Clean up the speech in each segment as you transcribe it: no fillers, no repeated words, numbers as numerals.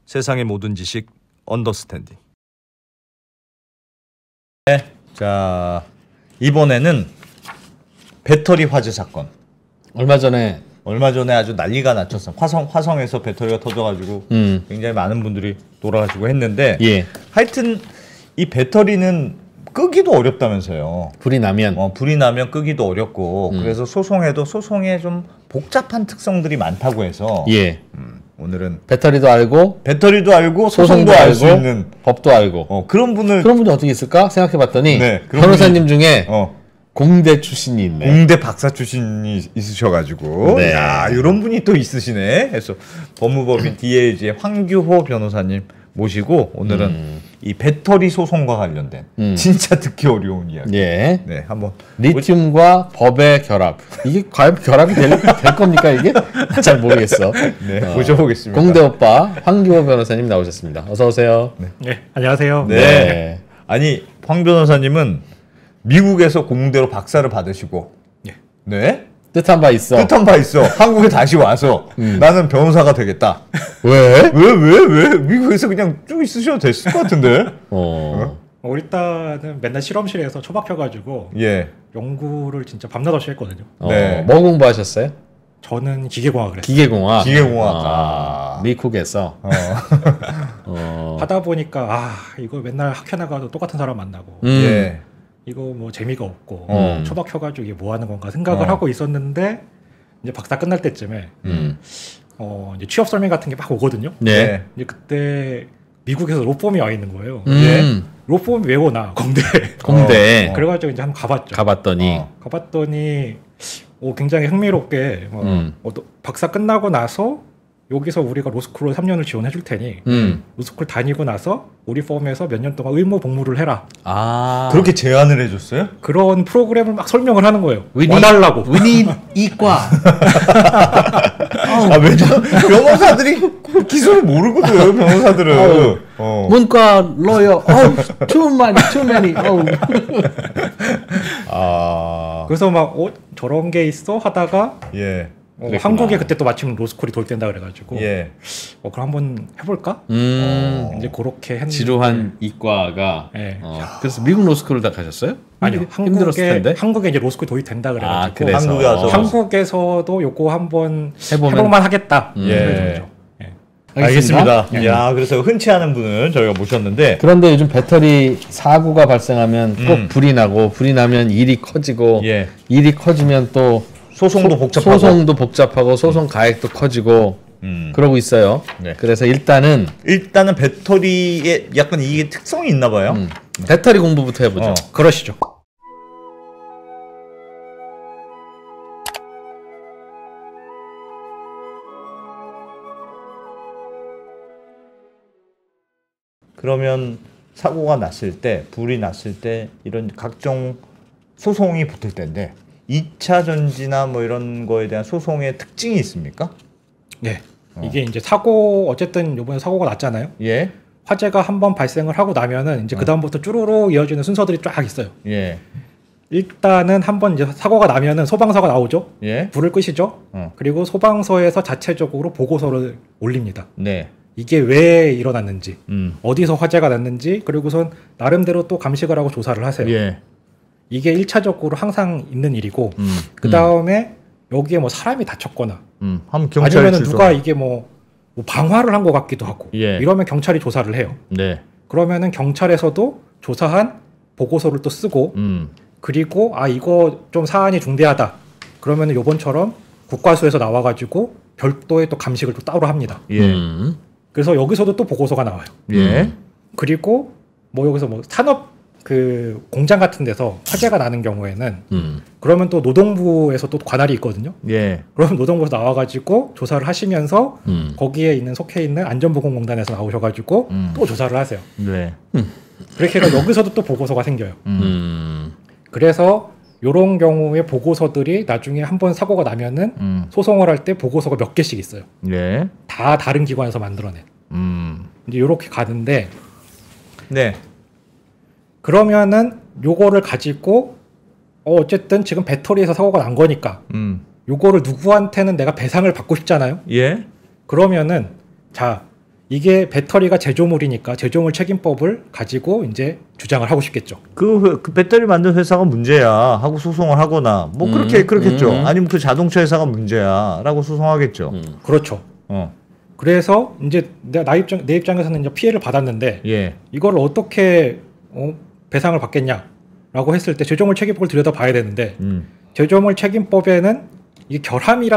세상의 모든 지식 언더스탠딩. 네, 자 이번에는 배터리 화재 사건. 얼마 전에 아주 난리가 났었어. 화성에서 배터리가 터져가지고 굉장히 많은 분들이 돌아가시고 했는데, 예. 하여튼 이 배터리는 끄기도 어렵다면서요. 불이 나면 끄기도 어렵고, 그래서 소송에 좀 복잡한 특성들이 많다고 해서, 예. 오늘은 배터리도 알고 소송도 알 수 있는 법도 알고 그런 분이 어떻게 있을까 생각해봤더니, 네, 변호사님 중에 공대 출신이 있네. 공대 박사 출신이 있으셔가지고, 네. 야, 이런 분이 또 있으시네. 그래서 법무법인 DAG의 황규호 변호사님 모시고 오늘은 이 배터리 소송과 관련된 진짜 듣기 어려운 이야기. 예. 네, 한번 리튬과 법의 결합. 이게 과연 결합이 될 겁니까 이게? 잘 모르겠어. 네, 모셔보겠습니다. 공대 오빠 황규호 변호사님 나오셨습니다. 어서 오세요. 네, 안녕하세요. 네. 아니, 황 변호사님은 미국에서 공대로 박사를 받으시고, 네? 뜻한 바 있어. 한국에 다시 와서 나는 변호사가 되겠다. 왜? 왜? 미국에서 그냥 쭉 있으셔도 됐을 것 같은데. 일단은 맨날 실험실에서 처박혀가지고 예. 연구를 진짜 밤낮 없이 했거든요. 네. 뭐 공부하셨어요? 저는 기계공학을 했어요. 기계공학. 미국에서. 하다 보니까 이거 맨날 학회 나가도 똑같은 사람 만나고 예. 이거 뭐 재미가 없고 처박혀가지고 이게 뭐 하는 건가 생각을 하고 있었는데, 이제 박사 끝날 때쯤에 이제 취업 설명 같은 게 막 오거든요. 네. 이제 그때 미국에서 로펌이 와 있는 거예요. 로펌이 왜 오나 공대. 그래가지고 이제 한번 가봤죠. 가봤더니 굉장히 흥미롭게 박사 끝나고 나서 여기서 우리가 로스쿨을 3년을 지원해 줄 테니 로스쿨 다니고 나서 우리 펌에서 몇 년 동안 의무 복무를 해라. 그렇게 제안을 해줬어요? 그런 프로그램을 막 설명을 하는 거예요. We need 이과. 왜냐면 변호사들이 기술을 모르거든요. 변호사들은. 문과, 로여. too many. 그래서 막 저런 게 있어 하다가 예. 한국에 그때 또 마침 로스쿨이 돌된다 그래가지고 예. 그럼 한번 해볼까? 이제 그렇게 했는데, 지루한 이과가. 네. 그래서 미국 로스쿨을 다 가셨어요? 아니요, 힘들었을 텐데. 한국에 이제 로스쿨 도입된다 그래가지고 그래서. 한국에 와서 한국에서도 요거 한번 해보면. 해볼만 하겠다. 예. 예. 알겠습니다. 야, 그래서 흔치 않은 분을 저희가 모셨는데, 그런데 요즘 배터리 사고가 발생하면 꼭 불이 나고, 불이 나면 일이 커지고, 일이 커지면 또 소송도 복잡하고 소송 가액도 커지고 그러고 있어요. 네. 그래서 일단은 배터리에 약간 이게 특성이 있나 봐요. 배터리 공부부터 해보죠. 그러시죠. 그러면 사고가 났을 때, 불이 났을 때 이런 각종 소송이 붙을 텐데, 2차 전지나 뭐 이런 거에 대한 소송의 특징이 있습니까? 네. 이게 이제 어쨌든 이번에 사고가 났잖아요. 예. 화재가 한번 발생을 하고 나면은 이제 그다음부터 쭈루루 이어지는 순서들이 쫙 있어요. 예. 일단은 한번 이제 사고가 나면은 소방서가 나오죠. 예. 불을 끄시죠. 그리고 소방서에서 자체적으로 보고서를 올립니다. 네. 이게 왜 일어났는지, 어디서 화재가 났는지, 그리고선 나름대로 또 감식을 하고 조사를 하세요. 예. 이게 1차적으로 항상 있는 일이고, 그 다음에 여기에 뭐 사람이 다쳤거나, 아니면 누가 이게 뭐 방화를 한 것 같기도 하고, 이러면 경찰이 조사를 해요. 네. 그러면은 경찰에서도 조사한 보고서를 또 쓰고, 그리고 이거 좀 사안이 중대하다. 그러면은 요번처럼 국과수에서 나와가지고 별도의 또 감식을 또 따로 합니다. 그래서 여기서도 또 보고서가 나와요. 그리고 뭐 여기서 뭐 산업 공장 같은 데서 화재가 나는 경우에는 그러면 또 노동부에서 또 관할이 있거든요. 그럼 노동부에서 나와가지고 조사를 하시면서 거기에 속해 있는 안전보건공단에서 나오셔가지고 또 조사를 하세요. 그렇게 해서 여기서도 또 보고서가 생겨요. 그래서 이런 경우에 보고서들이 나중에 한번 사고가 나면은 소송을 할 때 보고서가 몇 개씩 있어요. 다 다른 기관에서 만들어낸. 이제 이렇게 가는데, 그러면은 요거를 가지고 어쨌든 지금 배터리에서 사고가 난 거니까 요거를 누구한테는 내가 배상을 받고 싶잖아요. 예. 그러면은 자, 이게 배터리가 제조물이니까 제조물 책임법을 가지고 이제 주장을 하고 싶겠죠. 그 배터리 만든 회사가 문제야 하고 소송을 하거나 뭐 그렇겠죠. 아니면 그 자동차 회사가 문제야라고 소송하겠죠. 그렇죠. 그래서 이제 내 입장에서는 이제 피해를 받았는데 이걸 어떻게 배상을 받겠냐라고 했을 때 제조물 책임법을 들여다봐야 되는데 제조물 책임법에는 이게 결함이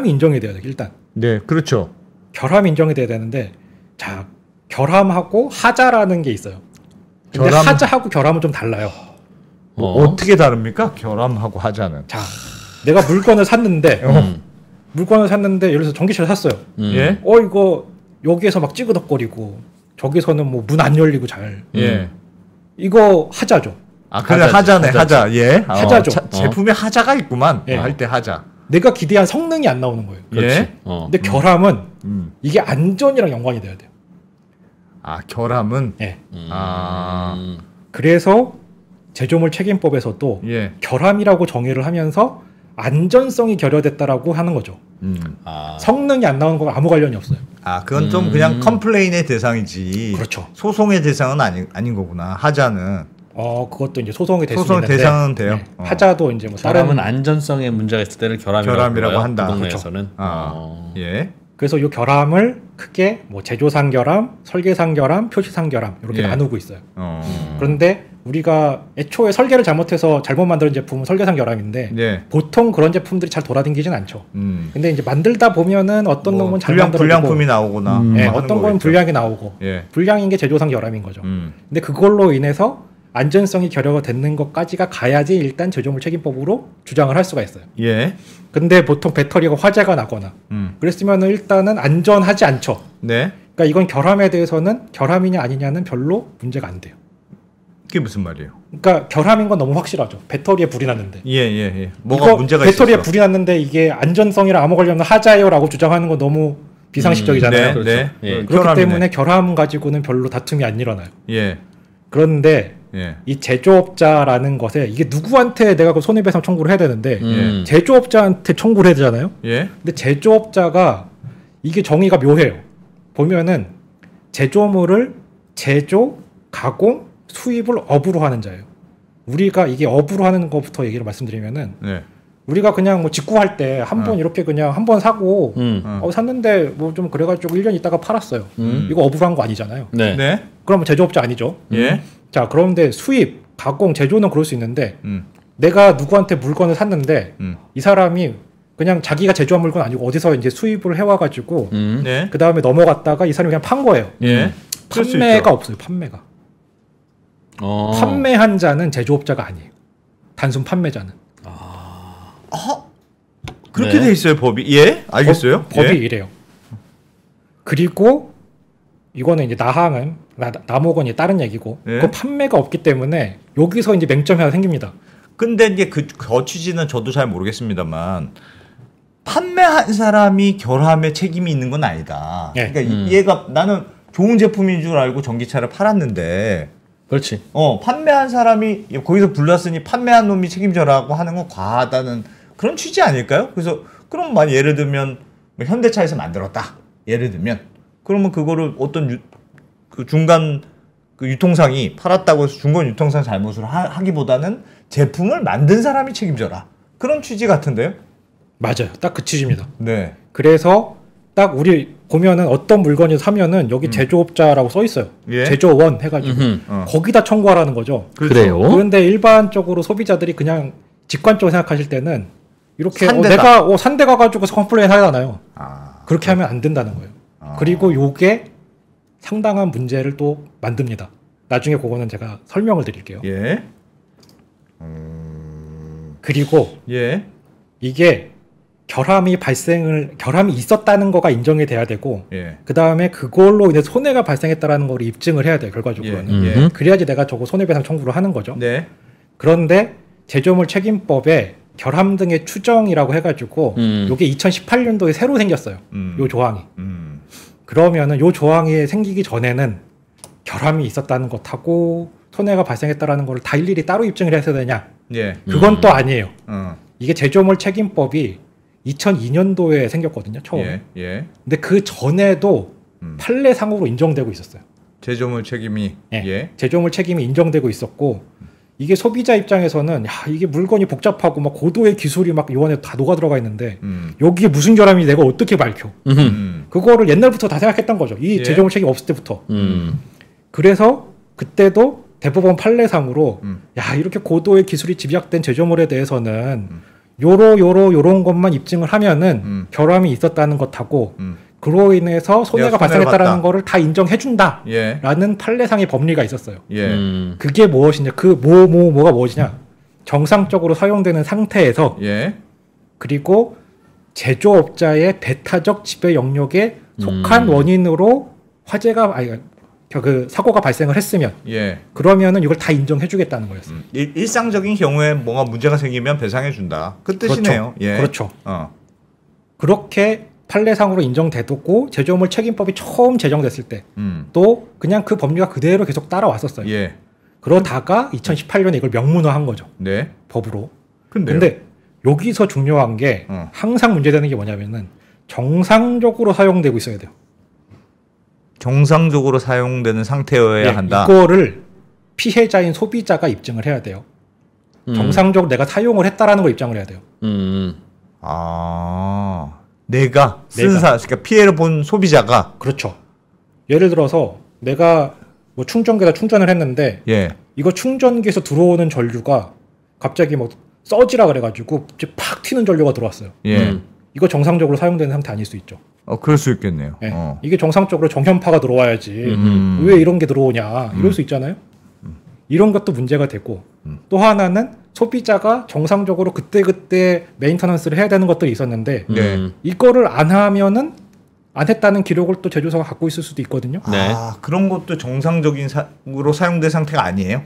인정이 돼야 돼요. 일단. 네, 그렇죠. 결함이 인정이 돼야 되는데 자 결함하고 하자라는 게 있어요. 근데 하자하고 결함은 좀 달라요. 어떻게 다릅니까? 결함하고 하자는. 자 내가 물건을 샀는데 예를 들어서 전기차를 샀어요. 이거 여기에서 막 찌그덕거리고 저기서는 뭐 문 안 열리고 잘. 이거 하자죠. 그래 하자네 하자. 하자죠. 제품에 하자가 있구만. 할 때 하자. 내가 기대한 성능이 안 나오는 거예요. 그렇지. 근데 결함은 이게 안전이랑 연관이 돼야 돼요. 결함은. 그래서 제조물 책임법에서도 결함이라고 정의를 하면서 안전성이 결여됐다라고 하는 거죠. 성능이 안 나오는 거랑 아무 관련이 없어요. 그건 좀 그냥 컴플레인의 대상이지. 그렇죠. 소송의 대상은 아닌 거구나. 하자는. 그것도 이제 소송이 될 수 소송 있는데 대상은 돼요. 하자도 이제 뭐 결함은 안전성에 문제가 있을 때는 결함이라고 한다. 그 동네에서는. 그래서 이 결함을 크게 뭐 제조상 결함, 설계상 결함, 표시상 결함 이렇게 나누고 있어요. 그런데 우리가 애초에 설계를 잘못해서 잘못 만든 제품은 설계상 결함인데 보통 그런 제품들이 잘 돌아다니진 않죠. 근데 이제 만들다 보면은 어떤 놈은 잘 만들어지고 불량품이 나오거나 어떤 건 불량이 나오고 불량인 게 제조상 결함인 거죠. 근데 그걸로 인해서 안전성이 결여가 되는 것까지가 가야지 일단 제조물 책임법으로 주장을 할 수가 있어요. 근데 보통 배터리가 화재가 나거나 그랬으면 일단은 안전하지 않죠. 그러니까 이건 결함에 대해서는 결함이냐 아니냐는 별로 문제가 안 돼요. 그게 무슨 말이에요? 그러니까 결함인 건 너무 확실하죠. 배터리에 불이 났는데. 뭐가 문제가 배터리에 있었어. 불이 났는데 이게 안전성이랑 아무 관련 없는 하자예요라고 주장하는 건 너무 비상식적이잖아요. 그렇기 때문에 결함 가지고는 별로 다툼이 안 일어나요. 그런데 이 제조업자라는 것에 이게 누구한테 내가 그 손해배상 청구를 해야 되는데 제조업자한테 청구를 해야 되잖아요. 근데 제조업자가 이게 정의가 묘해요. 보면은 제조물을 제조, 가공, 수입을 업으로 하는 자예요. 우리가 이게 업으로 하는 것부터 얘기를 말씀드리면은 우리가 그냥 뭐 직구할 때 한 번 이렇게 그냥 한 번 사고 샀는데 뭐 좀 그래가지고 1년 있다가 팔았어요. 이거 업으로 한 거 아니잖아요. 그러면 제조업자 아니죠. 자 그런데 수입, 가공, 제조는 그럴 수 있는데 내가 누구한테 물건을 샀는데 이 사람이 그냥 자기가 제조한 물건 아니고 어디서 이제 수입을 해와가지고 그 다음에 넘어갔다가 이 사람이 그냥 판 거예요. 판매가 없어요. 판매가. 판매한 자는 제조업자가 아니에요. 단순 판매자는. 그렇게 돼 있어요 법이. 알겠어요. 법이 이래요. 그리고 이거는 이제 나목은 다른 얘기고 그 판매가 없기 때문에 여기서 이제 맹점이 하나 생깁니다. 근데 이제 그 취지는 저도 잘 모르겠습니다만 판매한 사람이 결함에 책임이 있는 건 아니다. 그러니까 얘가 나는 좋은 제품인 줄 알고 전기차를 팔았는데 그렇지. 판매한 사람이 거기서 불났으니 판매한 놈이 책임져라고 하는 건 과하다는 그런 취지 아닐까요? 그래서 그럼 만약 예를 들면 뭐 현대차에서 만들었다. 예를 들면 그러면 그거를 어떤 그 중간 그 유통상이 팔았다고 해서 중간 유통상 잘못을 하기보다는 제품을 만든 사람이 책임져라. 그런 취지 같은데요? 맞아요. 딱 그 취지입니다. 그래서 딱 우리 보면은 어떤 물건을 사면은 여기 제조업자라고 써 있어요. 제조원 해가지고 거기다 청구하라는 거죠. 그래요? 그런데 일반적으로 소비자들이 그냥 직관적으로 생각하실 때는 이렇게 내가 산 데 가가지고 컴플레인 하잖아요. 그렇게 하면 안 된다는 거예요. 그리고 요게 상당한 문제를 또 만듭니다. 나중에 그거는 제가 설명을 드릴게요. 그리고 이게 결함이 있었다는 거가 인정이 돼야 되고 그 다음에 그걸로 인해 손해가 발생했다라는 걸 입증을 해야 돼요. 결과적으로는. 그래야지 내가 저거 손해배상 청구를 하는 거죠. 그런데 제조물 책임법에 결함 등의 추정이라고 해가지고 요게 2018년도에 새로 생겼어요. 요 조항이. 그러면은 요 조항이 생기기 전에는 결함이 있었다는 것하고 손해가 발생했다라는 걸 다 일일이 따로 입증을 해야 되냐? 그건 또 아니에요. 이게 제조물 책임법이 2002년도에 생겼거든요. 처음에. 근데 그 전에도 판례상으로 인정되고 있었어요. 제조물 책임이 제조물 책임이 인정되고 있었고 이게 소비자 입장에서는 야 이게 물건이 복잡하고 막 고도의 기술이 막 요 안에 다 녹아 들어가 있는데 여기에 무슨 결함이 내가 어떻게 밝혀? 그거를 옛날부터 다 생각했던 거죠. 이 제조물 책임 없을 때부터. 그래서 그때도 대법원 판례상으로 야 이렇게 고도의 기술이 집약된 제조물에 대해서는 요런 것만 입증을 하면은 결함이 있었다는 것하고 그로 인해서 손해가 발생했다라는 거를 다 인정해준다라는 판례상의 법리가 있었어요. 그게 무엇이냐? 뭐가 무엇이냐? 정상적으로 사용되는 상태에서 그리고 제조업자의 배타적 지배 영역에 속한 원인으로 그 사고가 발생을 했으면 그러면은 이걸 다 인정해주겠다는 거였어요. 일상적인 경우에 뭔가 문제가 생기면 배상해준다. 그 뜻이네요. 그렇죠. 그렇게 판례상으로 인정되고 제조물 책임법이 처음 제정됐을 때 또 그냥 그 법리가 그대로 계속 따라왔었어요. 그러다가 2018년에 이걸 명문화한 거죠. 법으로. 근데 여기서 중요한 게 항상 문제되는 게 뭐냐면은 정상적으로 사용되고 있어야 돼요. 정상적으로 사용되는 상태여야 한다. 이거를 피해자인 소비자가 입증을 해야 돼요. 정상적으로 내가 사용을 했다라는 걸 입증을 해야 돼요. 내가 그러니까 피해를 본 소비자가 그렇죠. 예를 들어서 내가 뭐 충전기에다 충전을 했는데 이거 충전기에서 들어오는 전류가 갑자기 뭐 써지라 그래가지고 팍 튀는 전류가 들어왔어요. 이거 정상적으로 사용되는 상태 아닐 수 있죠. 그럴 수 있겠네요. 이게 정상적으로 정현파가 들어와야지 왜 이런 게 들어오냐 이럴 수 있잖아요. 이런 것도 문제가 되고 또 하나는 소비자가 정상적으로 그때그때 메인터넌스를 해야 되는 것들이 있었는데 이거를 안 하면은 안 했다는 기록을 또 제조사가 갖고 있을 수도 있거든요. 그런 것도 정상적인 으로 사용된 상태가 아니에요?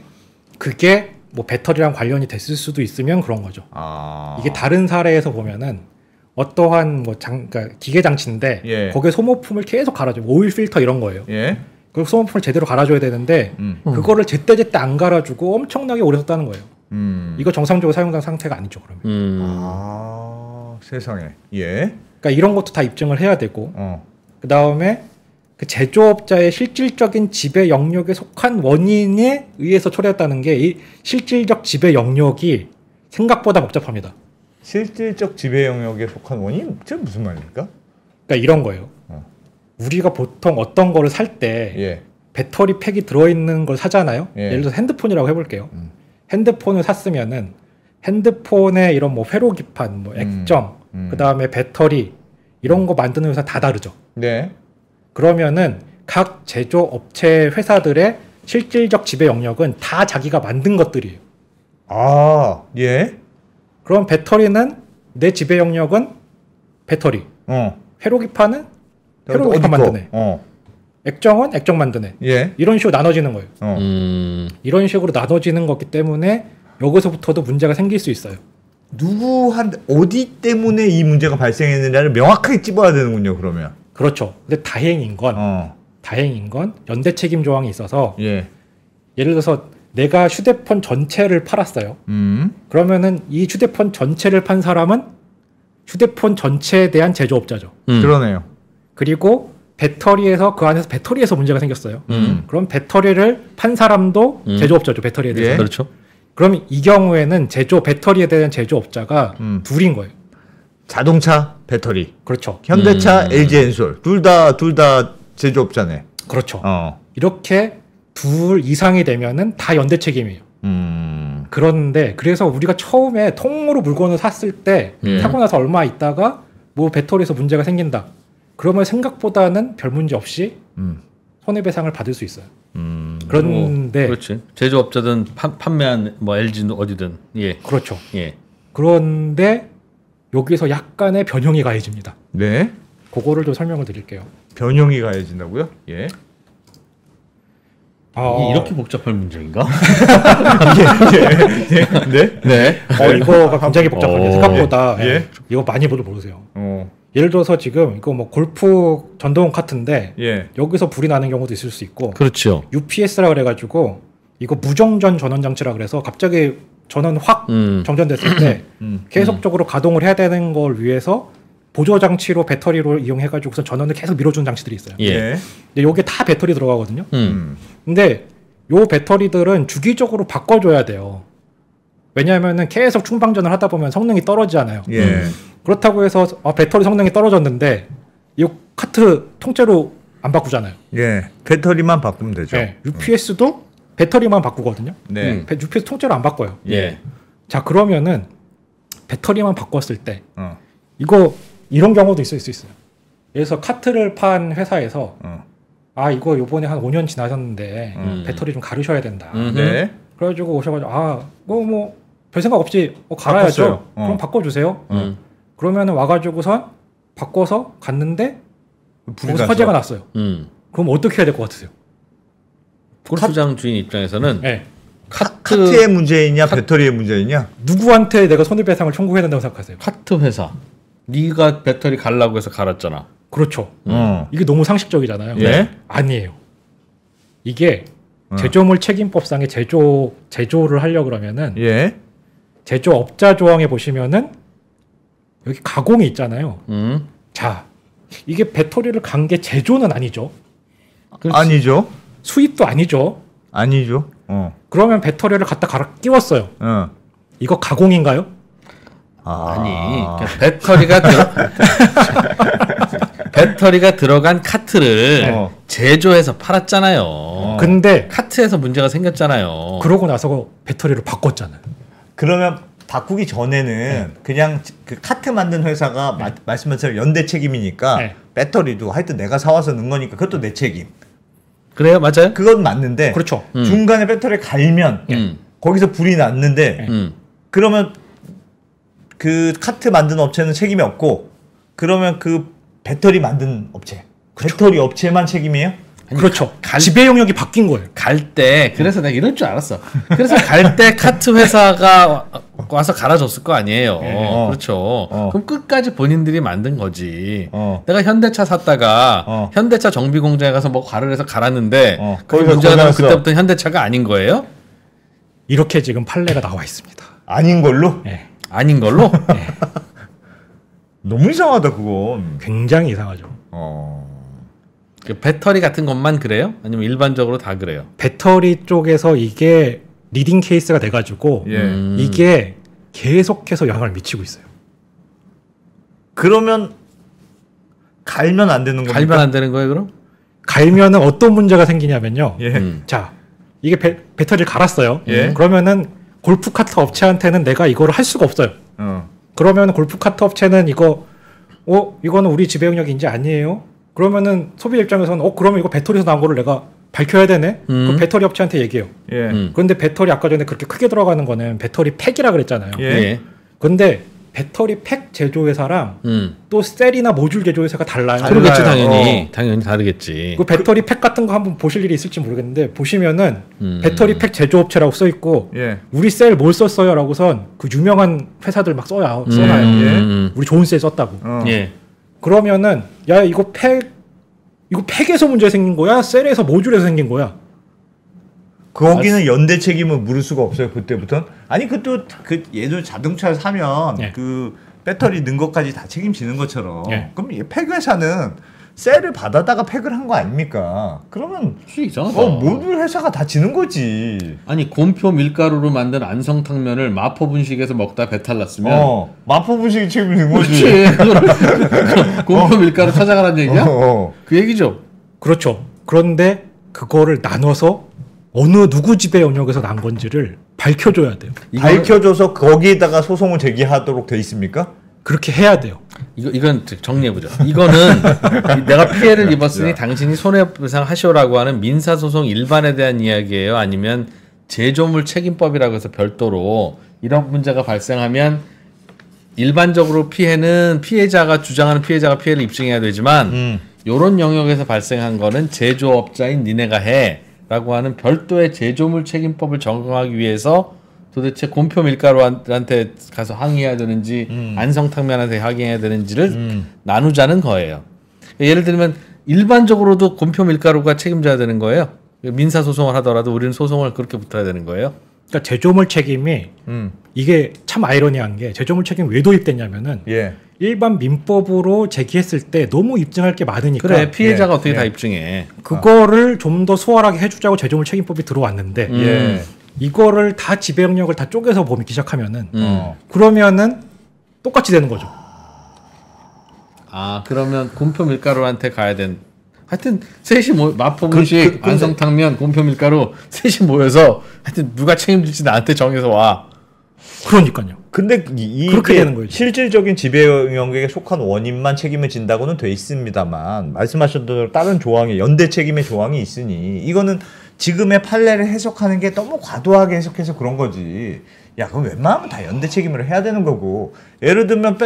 그게 뭐 배터리랑 관련이 됐을 수도 있으면 그런 거죠. 이게 다른 사례에서 보면은 어떠한 뭐 그러니까 기계 장치인데 거기에 소모품을 계속 갈아줘요. 오일 필터 이런 거예요. 그 소모품을 제대로 갈아줘야 되는데 그거를 제때제때 안 갈아주고 엄청나게 오래 썼다는 거예요. 이거 정상적으로 사용된 상태가 아니죠. 그러면. 세상에. 그러니까 이런 것도 다 입증을 해야 되고 그 다음에 그 제조업자의 실질적인 지배 영역에 속한 원인에 의해서 초래했다는 게 이 실질적 지배 영역이 생각보다 복잡합니다. 실질적 지배 영역에 속한 원인? 저 무슨 말입니까? 그러니까 이런 거예요. 우리가 보통 어떤 거를 살 때 배터리 팩이 들어있는 걸 사잖아요. 예를 들어서 핸드폰이라고 해볼게요. 핸드폰을 샀으면은 핸드폰에 이런 뭐 회로기판, 뭐 액정, 그 다음에 배터리 이런 거 만드는 회사 다 다르죠. 그러면은 각 제조업체 회사들의 실질적 지배 영역은 다 자기가 만든 것들이에요. 그럼 배터리는 내 지배 영역은 배터리. 회로기판은 회로기판 만드네. 액정은 액정 만드네. 이런 식으로 나눠지는 거예요. 이런 식으로 나눠지는 거기 때문에 여기서부터도 문제가 생길 수 있어요. 어디 때문에 이 문제가 발생했느냐를 명확하게 찝어야 되는군요. 그러면. 그렇죠. 근데 다행인 건 연대 책임 조항이 있어서 예를 들어서 내가 휴대폰 전체를 팔았어요. 그러면은 이 휴대폰 전체를 판 사람은 휴대폰 전체에 대한 제조업자죠. 그러네요. 그리고 배터리에서 그 안에서 배터리에서 문제가 생겼어요. 그럼 배터리를 판 사람도 제조업자죠. 배터리에 대해서. 그렇죠. 그럼 이 경우에는 배터리에 대한 제조업자가 둘인 거예요. 자동차 배터리. 그렇죠. 현대차 LG엔솔 둘 다 제조업자네. 그렇죠. 이렇게 둘 이상이 되면은 다 연대 책임이에요. 그런데 그래서 우리가 처음에 통으로 물건을 샀을 때 사고 나서 얼마 있다가 뭐 배터리에서 문제가 생긴다. 그러면 생각보다는 별 문제 없이 손해배상을 받을 수 있어요. 그런데 그렇지. 제조업자든 판매한 뭐 LG든 어디든 그렇죠. 그런데 여기서 약간의 변형이 가해집니다. 그거를 좀 설명을 드릴게요. 변형이 가해진다고요? 이렇게 복잡한 문제인가? 이거가 굉장히 복잡한데 생각보다 이거 많이 모르세요. 예를 들어서 지금 이거 뭐 골프 전동 카트인데 여기서 불이 나는 경우도 있을 수 있고, 그렇죠. UPS라 그래가지고 이거 무정전 전원 장치라 그래서 갑자기 전원 확 정전됐을 때 계속적으로 가동을 해야 되는 걸 위해서 보조 장치로 배터리로 이용해가지고서 전원을 계속 밀어주는 장치들이 있어요. 예. 근데 요게 다 배터리 들어가거든요. 근데 요 배터리들은 주기적으로 바꿔줘야 돼요. 왜냐하면은 계속 충방전을 하다 보면 성능이 떨어지잖아요. 예. 그렇다고 해서 배터리 성능이 떨어졌는데 이 카트 통째로 안 바꾸잖아요. 예. 배터리만 바꾸면 되죠. 네. UPS도 배터리만 바꾸거든요. 네. UPS 통째로 안 바꿔요. 예. 자 그러면은 배터리만 바꿨을 때 어. 이거 이런 경우도 있을 수 있어요. 그래서 카트를 판 회사에서 이거 요번에 한 5년 지나셨는데 배터리 좀 갈으셔야 된다. 네. 그래가지고 오셔가지고 뭐 별 생각 없이 갈아야죠. 바꿨어요. 그럼 바꿔주세요. 그러면은 와가지고선 바꿔서 갔는데 거기서 화재가 났어요. 그럼 어떻게 해야 될 것 같으세요? 골프장 주인 입장에서는 네. 카트의 문제이냐 배터리의 문제이냐? 누구한테 내가 손해배상을 청구해야 된다고 생각하세요? 카트 회사. 네가 배터리 갈라고 해서 갈았잖아. 그렇죠. 이게 너무 상식적이잖아요. 예? 아니에요. 이게 제조물 책임법상의 제조를 하려고 그러면은 예. 제조업자 조항에 보시면은 여기 가공이 있잖아요. 자, 이게 배터리를 간 게 제조는 아니죠. 아니죠. 수입도 아니죠. 아니죠. 그러면 배터리를 갖다 갈아 끼웠어요. 이거 가공인가요? 아니, 배터리가 들어간 카트를 제조해서 팔았잖아요. 근데 카트에서 문제가 생겼잖아요. 그러고 나서 배터리를 바꿨잖아요. 그러면 바꾸기 전에는 그냥 그 카트 만든 회사가 말씀하신 연대 책임이니까 배터리도 하여튼 내가 사와서 넣은 거니까 그것도 내 책임. 그래요? 맞아요? 그건 맞는데 그렇죠. 중간에 배터리 갈면 거기서 불이 났는데 그러면 그 카트 만든 업체는 책임이 없고 그러면 그 배터리 만든 업체 배터리 업체만 책임이에요? 아니, 그렇죠. 지배 영역이 바뀐 거예요. 갈 때 그래서 내가 이럴 줄 알았어. 그래서 갈 때 카트 회사가 와서 갈아줬을 거 아니에요. 그렇죠. 그럼 끝까지 본인들이 만든 거지. 내가 현대차 샀다가 현대차 정비 공장에 가서 뭐 갈을 해서 갈았는데 그 문제가 나면 그때부터 현대차가 아닌 거예요? 이렇게 지금 판례가 나와 있습니다. 아닌 걸로? 네. 아닌 걸로? 네. 너무 이상하다 그건. 굉장히 이상하죠. 그 배터리 같은 것만 그래요? 아니면 일반적으로 다 그래요? 배터리 쪽에서 이게 리딩 케이스가 돼가지고 이게 계속해서 영향을 미치고 있어요. 그러면 갈면 안 되는 겁니까? 갈면 안 되는 거예요 그럼? 갈면은 어떤 문제가 생기냐면요. 자, 이게 배터리를 갈았어요. 그러면은 골프 카트 업체한테는 내가 이거를 할 수가 없어요. 그러면 골프 카트 업체는 이거는 우리 지배 영역인지 아니에요? 그러면은 소비 입장에서는 그러면 이거 배터리에서 나온 거를 내가 밝혀야 되네? 그 배터리 업체한테 얘기해요. 그런데 배터리 아까 전에 그렇게 크게 들어가는 거는 배터리 팩이라 그랬잖아요. 근데 배터리 팩 제조회사랑 또 셀이나 모듈 제조회사가 달라요. 그러겠지 당연히. 당연히 다르겠지. 그 배터리 팩 같은 거 한번 보실 일이 있을지 모르겠는데 보시면은 배터리 팩 제조업체라고 써 있고 우리 셀 뭘 썼어요? 라고선 그 유명한 회사들 막 써놔요. 우리 좋은 셀 썼다고. 그러면은 야 이거 팩에서 문제 생긴 거야? 셀에서 모듈에서 생긴 거야? 거기는 연대 책임을 물을 수가 없어요 그때부터는. 아니 그것도 얘도 자동차를 사면 그 배터리 넣은 것까지 다 책임지는 것처럼 그럼 이 팩 회사는 셀을 받아다가 팩을 한 거 아닙니까? 그러면 이상하다. 모듈 회사가 다 지는 거지. 아니 곰표 밀가루로 만든 안성탕면을 마포 분식에서 먹다 배탈 났으면 마포 분식이 책임지는 거지. 곰표 밀가루 찾아가라는 얘기야? 그 얘기죠. 그렇죠. 그런데 그거를 나눠서 누구 지배 영역에서 난 건지를 밝혀줘야 돼요. 밝혀줘서 거기에다가 소송을 제기하도록 돼 있습니까? 그렇게 해야 돼요. 이건 정리해보죠. 이거는 내가 피해를 입었으니 당신이 손해배상 하시오라고 하는 민사소송 일반에 대한 이야기예요? 아니면 제조물 책임법이라고 해서 별도로 이런 문제가 발생하면 일반적으로 피해는 피해자가 피해를 입증해야 되지만 이런 영역에서 발생한 거는 제조업자인 니네가 해 라고 하는 별도의 제조물 책임법을 적용하기 위해서 도대체 곰표 밀가루한테 가서 항의해야 되는지 안성탕면한테 항의해야 되는지를 나누자는 거예요. 예를 들면 일반적으로도 곰표 밀가루가 책임져야 되는 거예요. 민사소송을 하더라도 우리는 소송을 그렇게 붙어야 되는 거예요. 그러니까 제조물 책임이 이게 참 아이러니한 게 제조물 책임 왜 도입됐냐면은 일반 민법으로 제기했을 때 너무 입증할 게 많으니까 그래 피해자가 예, 어떻게 예. 다 입증해. 그거를 좀 더 수월하게 해주자고 제조물 책임법이 들어왔는데 예. 이거를 다 지배 영역을 다 쪼개서 보기 시작하면은 그러면은 똑같이 되는 거죠. 아 그러면 곰표 밀가루한테 가야 된. 하여튼 셋이 마포분식 근데- 안성탕면 곰표 밀가루 셋이 모여서 하여튼 누가 책임질지 나한테 정해서 와. 그러니까요. 근데 그렇게 이게 되는 거죠. 실질적인 지배 영역에 속한 원인만 책임을 진다고는 돼 있습니다만 말씀하셨던 대로 다른 조항에 연대 책임의 조항이 있으니 이거는 지금의 판례를 해석하는 게 너무 과도하게 해석해서 그런 거지. 야, 그럼 웬만하면 다 연대 책임을 해야 되는 거고. 예를 들면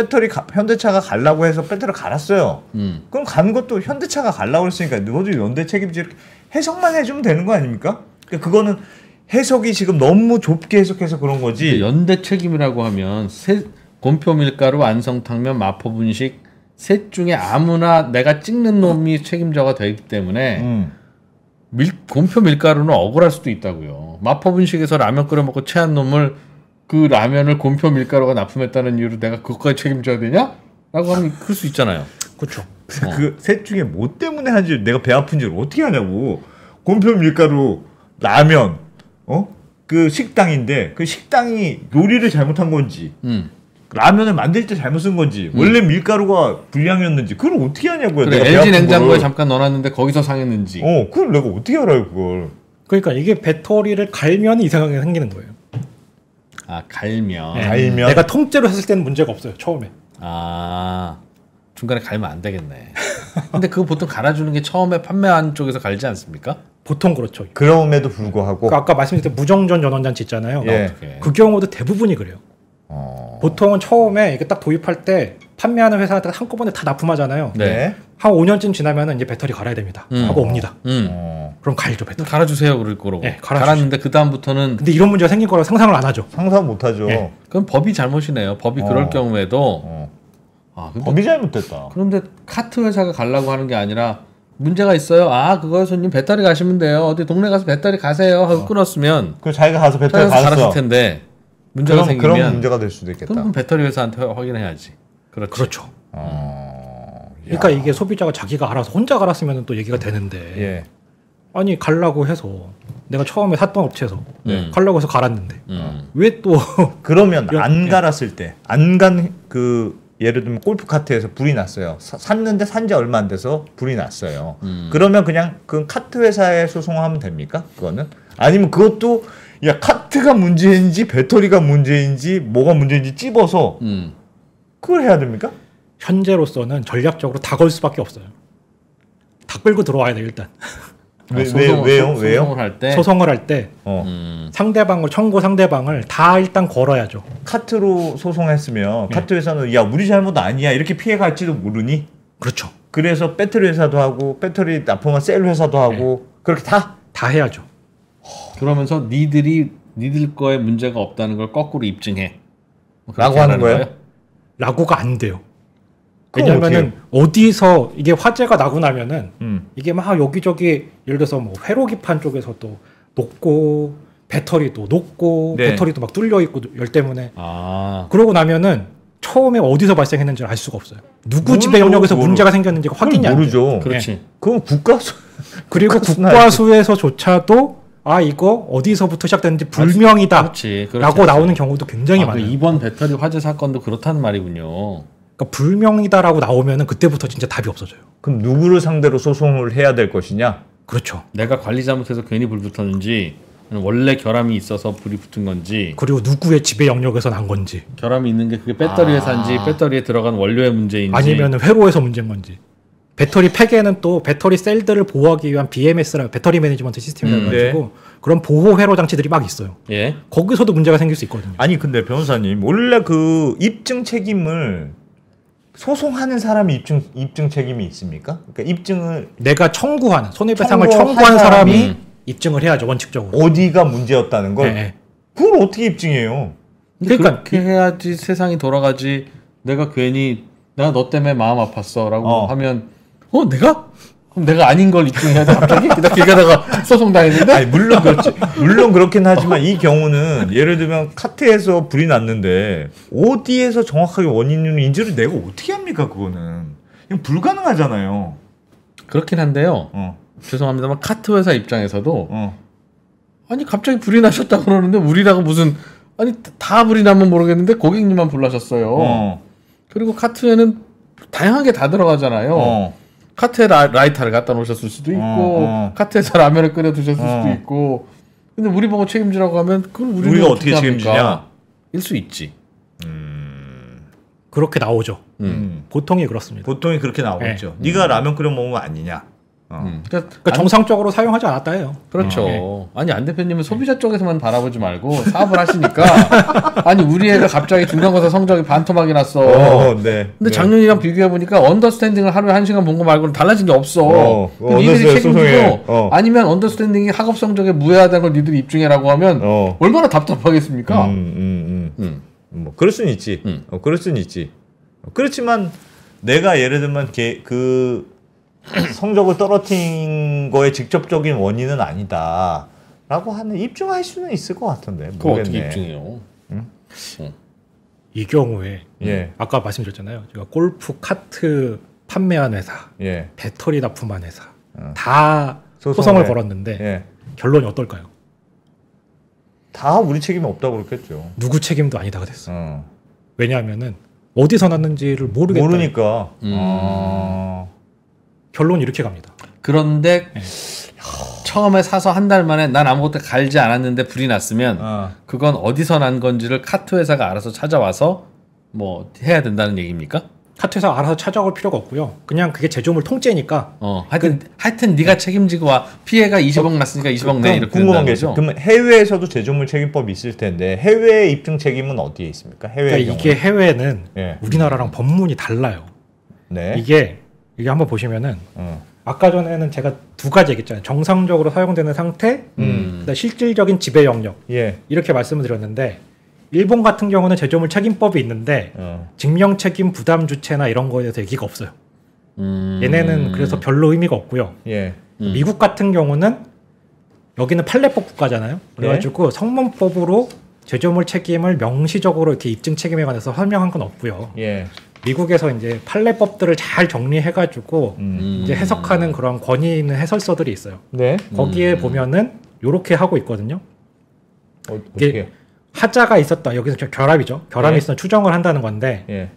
현대차가 가려고 해서 배터리 갈았어요. 그럼 가는 것도 현대차가 가려고 했으니까 너도 연대 책임지 이렇게 해석만 해주면 되는 거 아닙니까? 그러니까 그거는 해석이 지금 너무 좁게 해석해서 그런 거지. 연대 책임이라고 하면 곰표 밀가루 안성탕면 마포분식 셋 중에 아무나 내가 찍는 놈이 책임자가 되기 때문에 곰표 밀가루는 억울할 수도 있다고요. 마포분식에서 라면 끓여 먹고 체한 놈을 그 라면을 곰표 밀가루가 납품했다는 이유로 내가 그것까지 책임져야 되냐? 라고 하면 그럴 수 있잖아요. 그렇죠. 그 셋 중에 뭐 때문에 한지 내가 배 아픈지를 어떻게 하냐고. 곰표 밀가루 라면 그 식당인데 그 식당이 요리를 잘못한 건지 라면을 만들 때 잘못 쓴 건지 원래 밀가루가 불량이었는지 그걸 어떻게 하냐고요. 그래, 내가 배 LG 아픈 냉장고에 거를. 잠깐 넣어놨는데 거기서 상했는지. 그걸 내가 어떻게 알아요 그걸. 그러니까 이게 배터리를 갈면 이 상황이 생기는 거예요. 아 갈면. 네. 갈면? 내가 통째로 했을 때는 문제가 없어요. 처음에. 아 중간에 갈면 안 되겠네. 근데 그거 보통 갈아주는 게 처음에 판매한 쪽에서 갈지 않습니까? 보통 그렇죠. 그럼에도 불구하고 그 아까 말씀드린 무정전 전원장치 있잖아요. 예. 어떡해. 그 경우도 대부분이 그래요. 보통은 처음에 이게 딱 도입할 때 판매하는 회사한테 한꺼번에 다 납품하잖아요. 네. 한 5년쯤 지나면은 이제 배터리 갈아야 됩니다. 하고 옵니다. 그럼 갈죠 배터리. 갈아주세요 그럴 거라고. 네, 갈아주시죠. 갈았는데 그 다음부터는 근데 이런 문제가 생길 거라고 상상을 안 하죠. 상상 못하죠. 예. 그건 법이 잘못이네요. 법이 그럴 경우에도 아 근데 법이 잘못됐다. 그런데 카트 회사가 가려고 하는 게 아니라 문제가 있어요. 아 그거 손님 배터리 가시면 돼요. 어디 동네 가서 배터리 가세요 하고 끊었으면 그 자기가 가서 배터리 차에서 갈았을 갈았어. 텐데 문제가 그럼 생기면 문제가 될 수도 있겠다. 그럼 배터리 회사한테 확인해야지. 그렇지. 그렇죠. 야. 그러니까 이게 소비자가 자기가 알아서 혼자 갈았으면 또 얘기가 되는데 예. 아니 갈라고 해서 내가 처음에 샀던 업체에서 갈라고 해서 갈았는데 왜 또 그러면 이런- 안 예. 갈았을 때 안 간 그 예를 들면 골프 카트에서 불이 났어요. 샀는데 산지 얼마 안 돼서 불이 났어요. 그러면 그냥 그 카트 회사에 소송하면 됩니까? 그거는 아니면 그것도 야 카트가 문제인지 배터리가 문제인지 뭐가 문제인지 찝어서 그걸 해야 됩니까? 현재로서는 전략적으로 다 걸 수밖에 없어요. 다 끌고 들어와야 돼 일단. 왜요? 소송을 할 때 소송을 할 때 상대방을 청구 상대방을 다 일단 걸어야죠. 카트로 소송했으면 카트 회사는 야 우리 잘못 아니야 이렇게 피해갈지도 모르니 그렇죠. 그래서 배터리 회사도 하고 배터리 납품한 셀 회사도 하고 그렇게 다 해야죠. 그러면서 니들 거에 문제가 없다는 걸 거꾸로 입증해. 뭐 그렇게 라고 하는 거예요? 라고가 안 돼요. 그럼 왜냐면은 어디서 이게 화재가 나고 나면은 음. 이게 막 여기저기 예를 들어서 뭐 회로기판 쪽에서도 녹고 배터리도 녹고 네. 배터리도 막 뚫려 있고 열 때문에 아 그러고 나면은 처음에 어디서 발생했는지를 알 수가 없어요. 누구 모르죠, 지배 영역에서 그거를. 문제가 생겼는지가 확인이 안 돼요. 모르죠. 그렇지. 그건 국가수 그리고 국가수는 국과수에서조차도 아 이거 어디서부터 시작됐는지 불명이다 그렇지. 라고 나오는 경우도 굉장히 아, 그 많아요. 이번 배터리 화재 사건도 그렇다는 말이군요. 그러니까 불명이다라고 나오면은 그때부터 진짜 답이 없어져요. 그럼 누구를 상대로 소송을 해야 될 것이냐? 그렇죠. 내가 관리 잘못해서 괜히 불 붙었는지 원래 결함이 있어서 불이 붙은 건지 그리고 누구의 지배 영역에서 난 건지 결함이 있는 게 그게 배터리 회사인지 배터리에 들어간 원료의 문제인지 아니면 회로에서 문제인 건지. 배터리 팩에는 또 배터리 셀들을 보호하기 위한 BMS라는 배터리 매니지먼트 시스템이라 가지고 그런 보호 회로 장치들이 막 있어요. 예. 거기서도 문제가 생길 수 있거든요. 아니 근데 변호사님 원래 그 입증 책임을 소송하는 사람이 입증 책임이 있습니까? 그러니까 입증을 내가 청구하는 손해배상을 청구한 청구하는 사람이 사람이 입증을 해야죠 원칙적으로. 어디가 문제였다는 걸 네. 그걸 어떻게 입증해요? 그러니까 그렇게 해야지 세상이 돌아가지. 내가 괜히 내가 너 때문에 마음 아팠어라고 하면 내가 그럼 내가 아닌 걸 입증해야 돼 갑자기? 나 길 가다가 소송당했는데? 아니 물론 그렇지. 물론 그렇긴 하지만 이 경우는 예를 들면 카트에서 불이 났는데 어디에서 정확하게 원인인지를 내가 어떻게 합니까 그거는. 이건 불가능하잖아요. 그렇긴 한데요. 죄송합니다만 카트 회사 입장에서도 아니 갑자기 불이 나셨다고 그러는데 우리라고 무슨 아니 다 불이 나면 모르겠는데 고객님만 불나셨어요. 그리고 카트에는 다양하게 다 들어가잖아요. 카트에 라이터를 갖다 놓으셨을 수도 있고 카트에서 라면을 끓여 드셨을 수도 있고 근데 우리 보고 책임지라고 하면 그건 우리가 어떻게 책임지냐? 일 수 있지. 그렇게 나오죠. 보통이 그렇습니다. 보통이 그렇게 나오겠죠. 네가 라면 끓여 먹은 거 아니냐? 그러니까 정상적으로 사용하지 않았다 해요. 그렇죠. 아니 안 대표님은 소비자 쪽에서만 바라보지 말고 사업을 하시니까 아니 우리 애가 갑자기 중간고사 성적이 반토막이 났어. 네. 근데 작년이랑 비교해 보니까 언더스탠딩을 하루에 1시간 본 거 말고는 달라진 게 없어. 니들이 책임지고 아니면 언더스탠딩이 학업 성적에 무해하다는 걸 니들이 입증해라고 하면 얼마나 답답하겠습니까? 뭐 그럴 수는 있지. 그럴 수는 있지. 그렇지만 내가 예를 들면 그 성적을 떨어뜨린 거에 직접적인 원인은 아니다라고 하는 입증할 수는 있을 것 같은데. 그거 어떻게 입증해요? 이 경우에 아까 말씀드렸잖아요. 제가 골프 카트 판매한 회사, 배터리 납품한 회사 다 소송을 걸었는데 결론이 어떨까요? 다 우리 책임이 없다고 그랬겠죠. 누구 책임도 아니다가 됐어. 왜냐하면은 어디서 났는지를 모르겠다. 모르니까. 결론이 이렇게 갑니다. 그런데 처음에 사서 한 달 만에 난 아무것도 갈지 않았는데 불이 났으면 그건 어디서 난 건지를 카트 회사가 알아서 찾아와서 뭐 해야 된다는 얘기입니까? 카트 회사가 알아서 찾아올 필요가 없고요. 그냥 그게 제조물 통째니까. 하여튼 네가 책임지고 와. 피해가 20억 났으니까 20억 내 이렇게 궁금한 게 있어요. 그러면 해외에서도 제조물 책임법이 있을 텐데 해외 입증 책임은 어디에 있습니까? 해외 그러니까 이게 해외는 우리나라랑 법문이 달라요. 이게 한번 보시면은 아까 전에는 제가 두 가지 얘기했잖아요. 정상적으로 사용되는 상태, 그다음 실질적인 지배 영역 이렇게 말씀을 드렸는데 일본 같은 경우는 제조물 책임법이 있는데 증명 책임 부담 주체나 이런 거에 대해서 얘기가 없어요. 얘네는 그래서 별로 의미가 없고요. 미국 같은 경우는 여기는 판례법 국가잖아요. 그래가지고 성문법으로 제조물 책임을 명시적으로 이렇게 입증 책임에 관해서 설명한 건 없고요. 미국에서 이제 판례법들을 잘 정리해가지고 이제 해석하는 그런 권위 있는 해설서들이 있어요. 거기에 보면은 이렇게 하고 있거든요. 이게 하자가 있었다. 여기서 결함이죠. 결함이 있으면 추정을 한다는 건데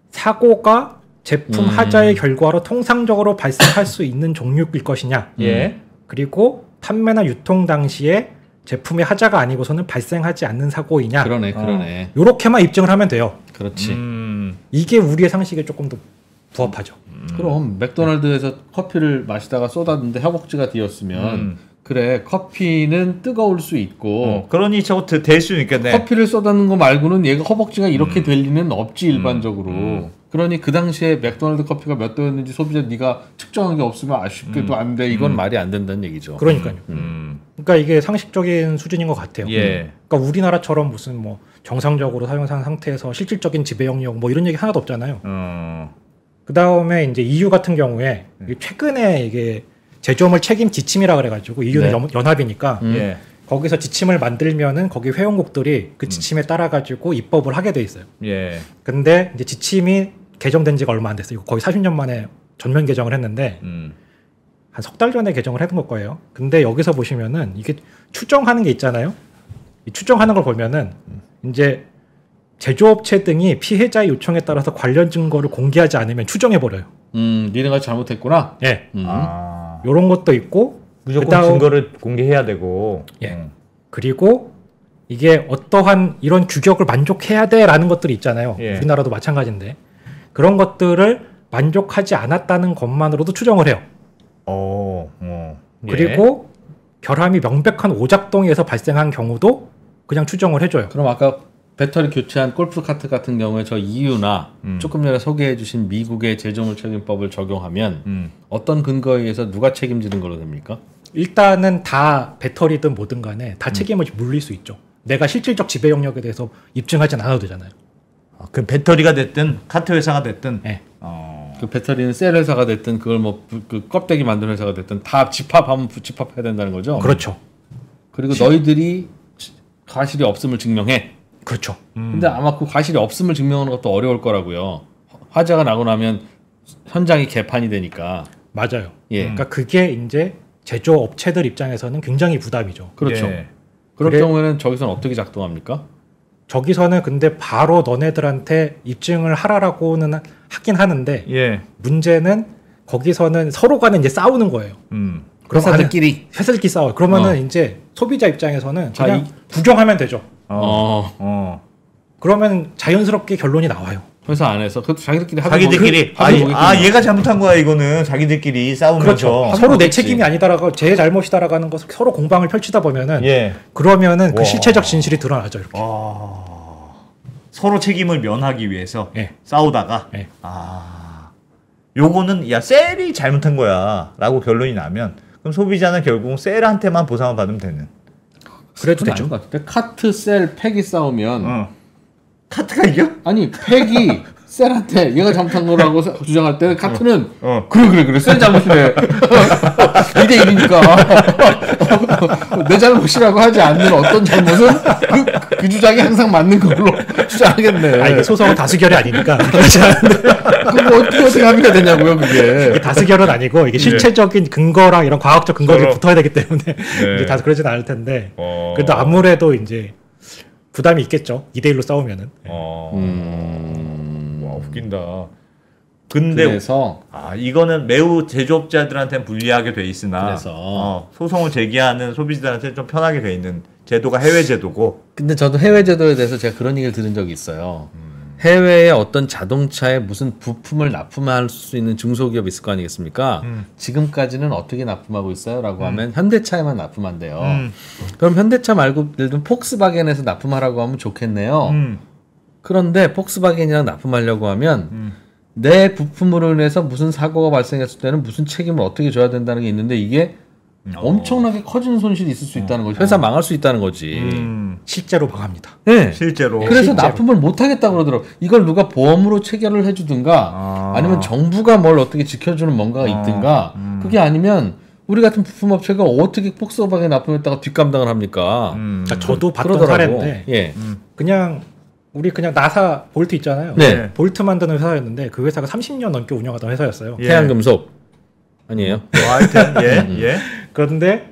사고가 제품 하자의 결과로 통상적으로 발생할 수 있는 종류일 것이냐. 그리고 판매나 유통 당시에 제품의 하자가 아니고서는 발생하지 않는 사고이냐. 그러네. 요렇게만 입증을 하면 돼요. 그렇지. 이게 우리의 상식에 조금 더 부합하죠. 그럼 맥도날드에서 커피를 마시다가 쏟았는데 허벅지가 뒤었으면 그래 커피는 뜨거울 수 있고 그러니 저거 될 수 있겠네. 커피를 쏟아는 거 말고는 얘가 허벅지가 이렇게 될 리는 없지 일반적으로. 그러니 그 당시에 맥도날드 커피가 몇 도였는지 소비자 네가 측정한 게 없으면 아쉽게도 안 돼. 이건 말이 안 된다는 얘기죠. 그러니까요. 그러니까 이게 상식적인 수준인 것 같아요. 그러니까 우리나라처럼 무슨 뭐 정상적으로 사용한 상태에서 실질적인 지배 영역 뭐 이런 얘기 하나도 없잖아요. 그 다음에 이제 EU 같은 경우에 최근에 이게 제조물 책임 지침이라 그래가지고 EU는 연합이니까 거기서 지침을 만들면은 거기 회원국들이 그 지침에 따라 가지고 입법을 하게 돼 있어요. 근데 이제 지침이 개정된 지가 얼마 안 됐어요. 거의 40년 만에 전면 개정을 했는데 한 석 달 전에 개정을 해둔 걸 거예요. 근데 여기서 보시면은 이게 추정하는 게 있잖아요. 이 추정하는 걸 보면은 이제 제조업체 등이 피해자의 요청에 따라서 관련 증거를 공개하지 않으면 추정해 버려요. 니네가 잘못했구나. 요런 것도 있고 무조건 증거를 공개해야 되고. 그리고 이게 어떠한 이런 규격을 만족해야 돼라는 것들이 있잖아요. 우리나라도 마찬가지인데 그런 것들을 만족하지 않았다는 것만으로도 추정을 해요. 그리고 결함이 명백한 오작동에서 발생한 경우도 그냥 추정을 해줘요. 그럼 아까 배터리 교체한 골프 카트 같은 경우에 저 EU나 조금 전에 소개해주신 미국의 제조물 책임법을 적용하면 어떤 근거에 의해서 누가 책임지는 걸로 됩니까? 일단은 다 배터리든 뭐든 간에 다 책임을 물릴 수 있죠. 내가 실질적 지배 영역에 대해서 입증하진 않아도 되잖아요. 그 배터리가 됐든 카트 회사가 됐든. 그 배터리는 셀 회사가 됐든 그걸 뭐 그 껍데기 만드는 회사가 됐든 다 집합하면 집합해야 된다는 거죠. 그렇죠. 그리고 너희들이 과실이 없음을 증명해. 그렇죠. 근데 아마 그 과실이 없음을 증명하는 것도 어려울 거라고요. 화재가 나고 나면 현장이 개판이 되니까. 맞아요. 예. 그러니까 그게 이제 제조업체들 입장에서는 굉장히 부담이죠. 그렇죠. 예. 그럴 그래- 경우에는 저기서는 어떻게 작동합니까? 저기서는 근데 바로 너네들한테 입증을 하라라고는 하긴 하는데 예. 문제는 거기서는 서로 간에 이제 싸우는 거예요. 그럼 회사들끼리. 회사들끼리 싸워요. 그러면은 이제 소비자 입장에서는 자, 그냥 구경하면 되죠. 어. 그러면 자연스럽게 결론이 나와요. 회사 안에서 그것도 자기들끼리 하고 자기들끼리 얘가 잘못한 거야 이거는 자기들끼리 싸우면서 그렇죠. 서로 내 거겠지. 책임이 아니다라고 제 잘못이다라고 것을 서로 공방을 펼치다 보면은 예. 그러면은 그 와. 실체적 진실이 드러나죠. 이렇게. 서로 책임을 면하기 위해서 예. 싸우다가 예. 요거는 야 셀이 잘못한 거야라고 결론이 나면 그럼 소비자는 결국 셀한테만 보상을 받으면 되는. 그래도 아닌 되죠. 것 같아. 카트, 셀, 팩이 싸우면 카트가 이겨? 아니 팩이 셀한테 얘가 잘못한 거라고 주장할 때는 카트는 어. 그래 셀 잘못이네 2대1이니까 내 잘못이라고 하지 않는 어떤 잘못은 그 주장이 항상 맞는 걸로 주장하겠네. 이게 소송은 다수결이 아니니까 그거 어떻게 합의가 되냐고요 그게. 이게 다수결은 아니고 이게 실체적인 근거랑 이런 과학적 근거들이 서로. 붙어야 되기 때문에 이제 다 그러진 않을 텐데 그래도 아무래도 이제 부담이 있겠죠. 2대1로 싸우면은. 와 웃긴다. 근데 그래서 이거는 매우 제조업자들한테는 불리하게 돼 있으나 그래서. 소송을 제기하는 소비자들한테 좀 편하게 돼 있는 제도가 해외 제도고. 근데 저도 해외 제도에 대해서 제가 그런 얘기를 들은 적이 있어요. 해외에 어떤 자동차에 무슨 부품을 납품할 수 있는 중소기업이 있을 거 아니겠습니까? 지금까지는 어떻게 납품하고 있어요? 라고 하면 현대차에만 납품한대요. 그럼 현대차 말고 예를 들면 폭스바겐에서 납품하라고 하면 좋겠네요. 그런데 폭스바겐이랑 납품하려고 하면 내 부품으로 인해서 무슨 사고가 발생했을 때는 무슨 책임을 어떻게 져야 된다는 게 있는데 이게 엄청나게 커지는 손실이 있을 수 있다는 거지. 회사 망할 수 있다는 거지. 실제로 망합니다. 네. 실제로. 그래서 실제로. 납품을 못 하겠다 그러더라고. 이걸 누가 보험으로 체결을 해주든가 아니면 정부가 뭘 어떻게 지켜주는 뭔가가 있든가 그게 아니면 우리 같은 부품업체가 어떻게 폭스바겐 납품했다가 뒷감당을 합니까? 그러니까 저도 봤던 그러더라고. 사례인데 예. 그냥 우리 그냥 나사 볼트 있잖아요. 네. 볼트 만드는 회사였는데 그 회사가 30년 넘게 운영하던 회사였어요. 예. 태양금속 아니에요? 하여튼 예. 그런데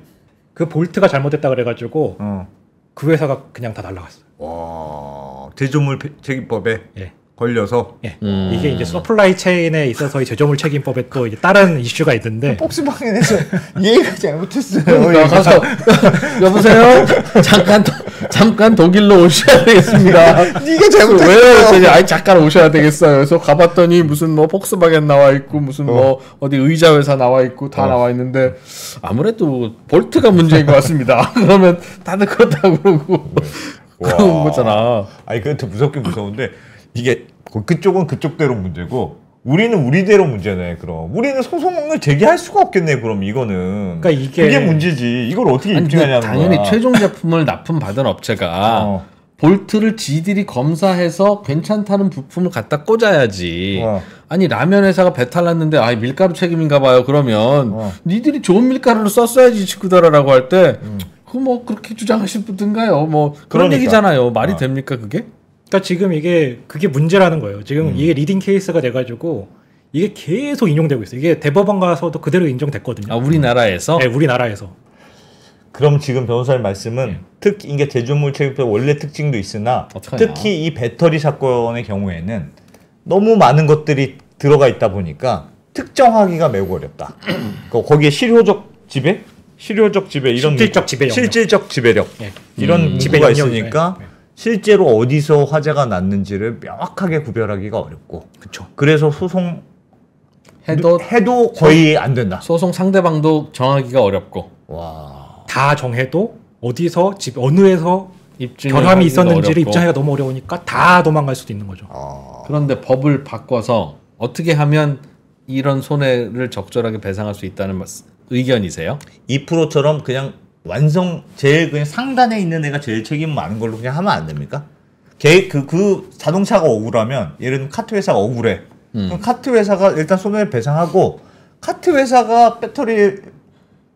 그 볼트가 잘못됐다 그래가지고 어. 그 회사가 그냥 다 날라갔어요. 와 제조물 책임법에 예. 걸려서 예. 이게 이제 서플라이 체인에 있어서의 제조물 책임법에 또 이제 다른 이슈가 있는데 폭스바겐에서 얘가 잘못했어요. 그러니까 가서 여보세요? 잠깐 독일로 오셔야 되겠습니다. 네가 잘못했어. 왜요? 그랬더니 아니 잠깐 오셔야 되겠어요. 그래서 가봤더니 무슨 뭐 폭스바겐 나와 있고 무슨 뭐 어디 의자 회사 나와 있고 다 나와 있는데 아무래도 볼트가 문제인 것 같습니다. 그러면 다들 그렇다고 그러고 그런 거잖아. 아니 그것도 무섭긴 무서운데 이게 그쪽은 그쪽대로 문제고 우리는 우리대로 문제네. 그럼 우리는 소송을 제기할 수가 없겠네. 그럼 이거는 그러니까 이게 그게 문제지. 이걸 어떻게 아니, 근데 입증하냐는 당연히 거야. 최종 제품을 납품받은 업체가 볼트를 지들이 검사해서 괜찮다는 부품을 갖다 꽂아야지. 아니 라면 회사가 배탈 났는데 밀가루 책임인가 봐요. 그러면 니들이 좋은 밀가루를 썼어야지 친구들아라고 할 때 그 뭐 그렇게 주장하실 분든가요. 뭐 그런 그러니까. 얘기잖아요. 말이 됩니까 그게? 그러니까 지금 그게 문제라는 거예요. 지금 이게 리딩 케이스가 돼가지고 이게 계속 인용되고 있어요. 이게 대법원 가서도 그대로 인정됐거든요. 우리나라에서 네, 우리나라에서. 그럼 지금 변호사님 말씀은 특히 이게 제조물 책임법 원래 특징도 있으나 어떡하냐. 특히 이 배터리 사건의 경우에는 너무 많은 것들이 들어가 있다 보니까 특정하기가 매우 어렵다. 거기에 실효적 지배 이런 실질적 지배 영역. 실질적 지배력 예. 이런 지배 문구가 영역이죠. 있으니까 예. 실제로 어디서 화재가 났는지를 명확하게 구별하기가 어렵고 그렇죠. 그래서 소송 해도 거의 안 된다. 소송 상대방도 정하기가 어렵고 와. 다 정해도 어디서 어느 회에서 입증을 결함이 하기가 있었는지를 어렵고. 입증하기가 너무 어려우니까 다 도망갈 수도 있는 거죠. 그런데 법을 바꿔서 어떻게 하면 이런 손해를 적절하게 배상할 수 있다는 의견이세요? 2%처럼 그냥 제일 그냥 상단에 있는 애가 제일 책임 많은 걸로 그냥 하면 안 됩니까? 그 자동차가 억울하면 예를 들면 카트 회사가 억울해. 그럼 카트 회사가 일단 손해를 배상하고 카트 회사가 배터리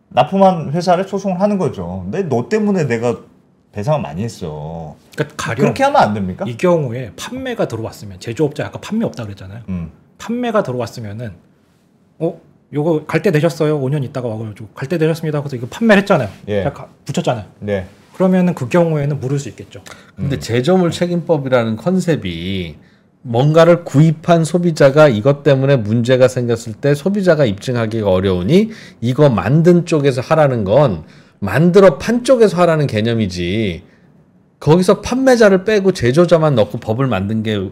납품한 회사를 소송을 하는 거죠. 근데 너 때문에 내가 배상을 많이 했어. 그러니까 가령 그렇게 하면 안 됩니까? 이 경우에 판매가 들어왔으면 제조업자 아까 판매 없다 그랬잖아요. 판매가 들어왔으면은 요거 갈 때 되셨어요? 5년 있다가 와가지고 갈 때 되셨습니다. 그래서 이거 판매를 했잖아요. 예. 붙였잖아요. 네. 그러면은 그 경우에는 물을 수 있겠죠. 근데 제조물 책임법이라는 컨셉이 뭔가를 구입한 소비자가 이것 때문에 문제가 생겼을 때 소비자가 입증하기가 어려우니 이거 만든 쪽에서 하라는 건 만들어 판 쪽에서 하라는 개념이지 거기서 판매자를 빼고 제조자만 넣고 법을 만든 게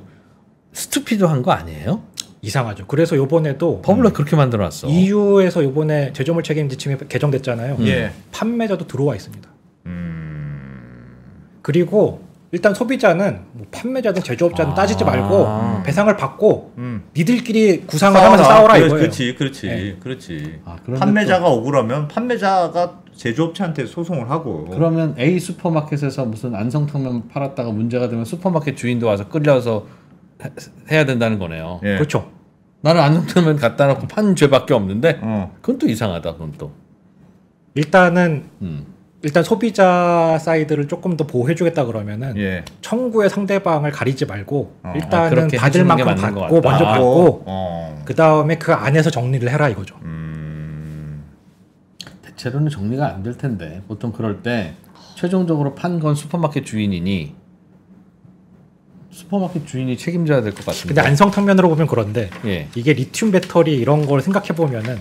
스투피드한 거 아니에요? 이상하죠. 그래서 요번에도 법을 왜 그렇게 만들어놨어? EU에서 요번에 제조물 책임 지침이 개정됐잖아요. 예. 판매자도 들어와 있습니다. 그리고 일단 소비자는 뭐 판매자든 제조업자든 따지지 말고 배상을 받고 니들끼리 구상을 하면서 싸워라 이거예요. 그렇지. 네. 그렇지. 그런데 판매자가 억울하면 판매자가 제조업체한테 소송을 하고. 그러면 A 슈퍼마켓에서 무슨 안성탕면 팔았다가 문제가 되면 슈퍼마켓 주인도 와서 끌려서 해야 된다는 거네요. 예. 그렇죠. 나는 안성탕면 갖다 놓고 판 죄밖에 없는데 어. 그건 또 이상하다. 그건 또. 일단 소비자 사이드를 조금 더 보호해주겠다 그러면은 예. 청구의 상대방을 가리지 말고 일단은 그렇게 받을 해주는 게 만큼 맞는 것 받고 같다. 먼저 받고 어. 그 다음에 그 안에서 정리를 해라 이거죠. 대체로는 정리가 안 될 텐데 보통 그럴 때 최종적으로 판 건 슈퍼마켓 주인이니 슈퍼마켓 주인이 책임져야 될 것 같은데. 근데 안성탕면으로 보면 그런데 예. 이게 리튬 배터리 이런 걸 생각해 보면은